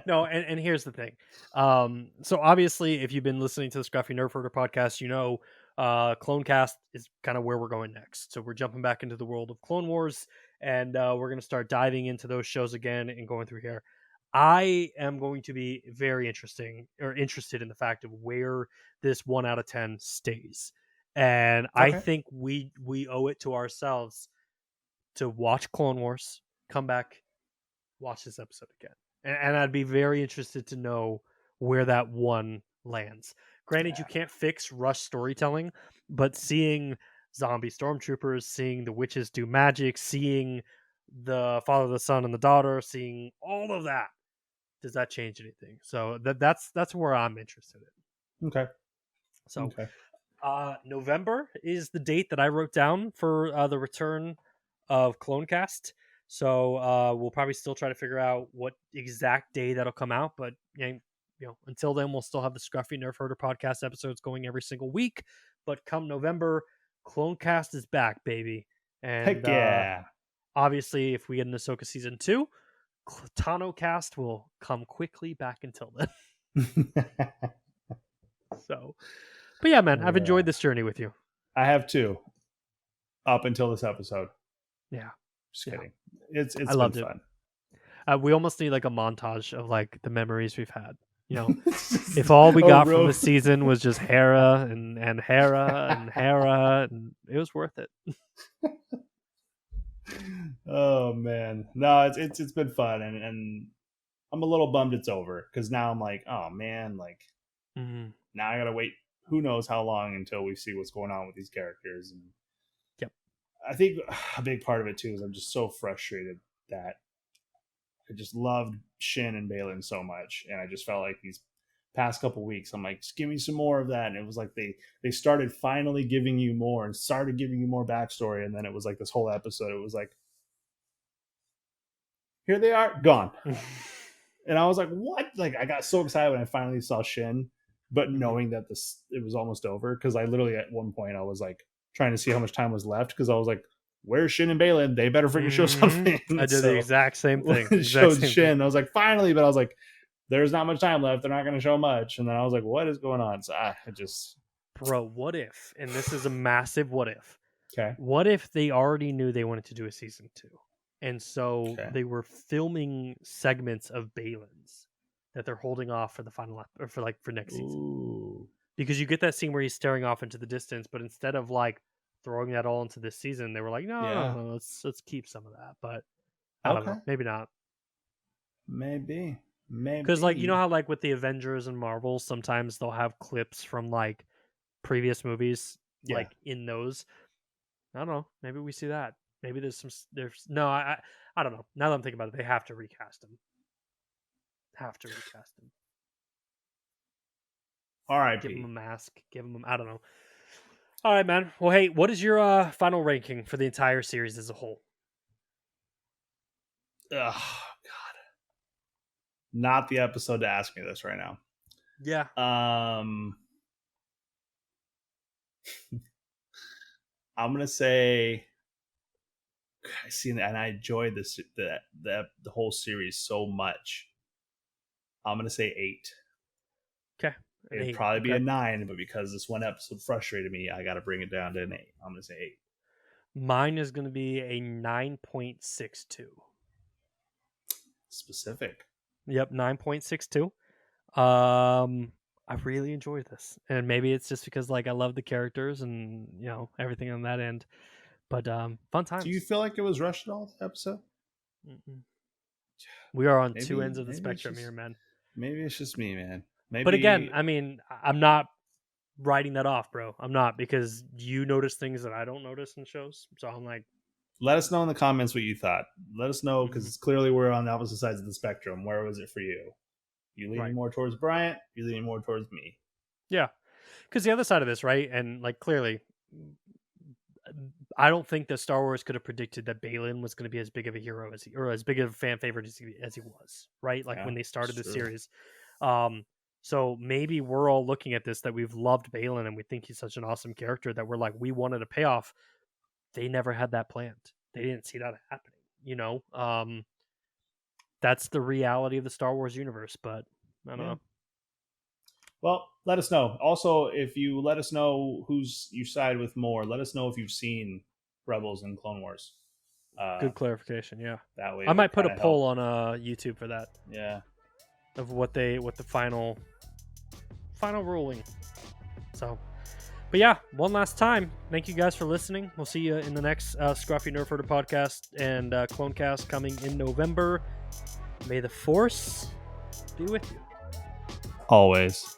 No, and here's the thing. So obviously, if you've been listening to the Scruffy Nerf Herder podcast, you know, Clone Cast is kind of where we're going next. So we're jumping back into the world of Clone Wars, and we're going to start diving into those shows again and going through here. I am going to be very interested in the fact of where this 1 out of 10 stays, and I Okay. think we owe it to ourselves to watch Clone Wars, come back, watch this episode again. And I'd be very interested to know where that one lands. Granted, you Yeah. can't fix rush storytelling, but seeing zombie stormtroopers, seeing the witches do magic, seeing the father, the son, and the daughter, seeing all of that, does that change anything? So that's where I'm interested in. Okay. So Okay. November is the date that I wrote down for the return of Clonecast. So we'll probably still try to figure out what exact day that'll come out. But until then, we'll still have the Scruffy Nerf Herder podcast episodes going every single week. But come November, Clonecast is back, baby. And Heck yeah. obviously, if we get an Ahsoka season 2, Tano Cast will come quickly back until then. So, but yeah, man, I've Yeah. enjoyed this journey with you. I have two up until this episode. Yeah. Just Yeah. kidding. It's I been loved it. fun. We almost need like a montage of like the memories we've had. You know, if all we got from the season was just Hera and Hera and Hera, and it was worth it. Oh man, no, it's been fun, and I'm a little bummed it's over, because now I'm like, oh man, like, Mm-hmm. now I gotta wait who knows how long until we see what's going on with these characters. And Yep. I think a big part of it too is I'm just so frustrated that I just loved Shin and Balin so much, and I just felt like these past couple weeks I'm like, just give me some more of that. And it was like they started finally giving you more and started giving you more backstory, and then it was like this whole episode it was like, here they are, gone. And I was like, what? Like, I got so excited when I finally saw Shin, but knowing that it was almost over, because I literally at one point I was like trying to see how much time was left, because I was like, where's Shin and Balin? They better freaking show something. I did the So exact same thing. when it showed Shin, I was like, finally, but I was like, there's not much time left. They're not going to show much. And then I was like, what is going on? So I just. Bro, what if, and this is a massive what if, Okay. what if they already knew they wanted to do a season 2? and so Okay. they were filming segments of Balin's that they're holding off for the final or for next season, Ooh. because you get that scene where he's staring off into the distance, but instead of like throwing that all into this season, they were like, Yeah. no, let's keep some of that. But I don't Okay. know, maybe not. Maybe. Because like you know Maybe. how like with the Avengers and Marvel, sometimes they'll have clips from like previous movies, Yeah. like in those. I don't know. Maybe we see that. Maybe there's no. I don't know. Now that I'm thinking about it, they have to recast him. Have to recast him. Give him a R.I.P. mask. Give him. I don't know. All right, man. Well, hey, what is your final ranking for the entire series as a whole? Ugh, God. Not the episode to ask me this right now. Yeah. I'm gonna say I see, and I enjoyed the whole series so much. I'm gonna say 8. Okay. An It'd 8. probably be Okay. a 9, but because this one episode frustrated me, I got to bring it down to an 8. I'm gonna say 8. Mine is going to be a 9.62. Specific. Yep, 9.62. I really enjoyed this, and maybe it's just because like I love the characters and everything on that end. But fun Do you times. feel like it was rushed at all, the episode? Mm-mm. We are on two Maybe ends of the maybe it's spectrum just here, man. maybe it's just me, man. But again, Maybe I mean, I'm not writing that off, bro. I'm not, because you notice things that I don't notice in shows. So I'm like, let us know in the comments what you thought. Let us know, mhm, because clearly we're on the opposite sides of the spectrum. Where was it for you? You leaning right, more towards Bryant? You leaning more towards me? yeah. Because the other side of this, right, and like clearly, I don't think that Star Wars could have predicted that Balin was going to be as big of a hero as or as big of a fan favorite as he was, right? Like Yeah, when they it's started the true. series. Um, so maybe we're all looking at this that we've loved Balin and we think he's such an awesome character that we're like, we wanted a payoff. They never had that planned. They didn't see that happening. That's the reality of the Star Wars universe. But I don't Yeah. know. Well, let us know. Also, if you let us know who's you side with more, let us know if you've seen Rebels and Clone Wars. Good clarification. Yeah, That way I it would might put kind a of help. poll on YouTube for that, Yeah. of what the final ruling. So, but yeah, one last time, thank you guys for listening. We'll see you in the next Scruffy Nerf Herder podcast and Clone Cast coming in November. May the Force be with you. Always.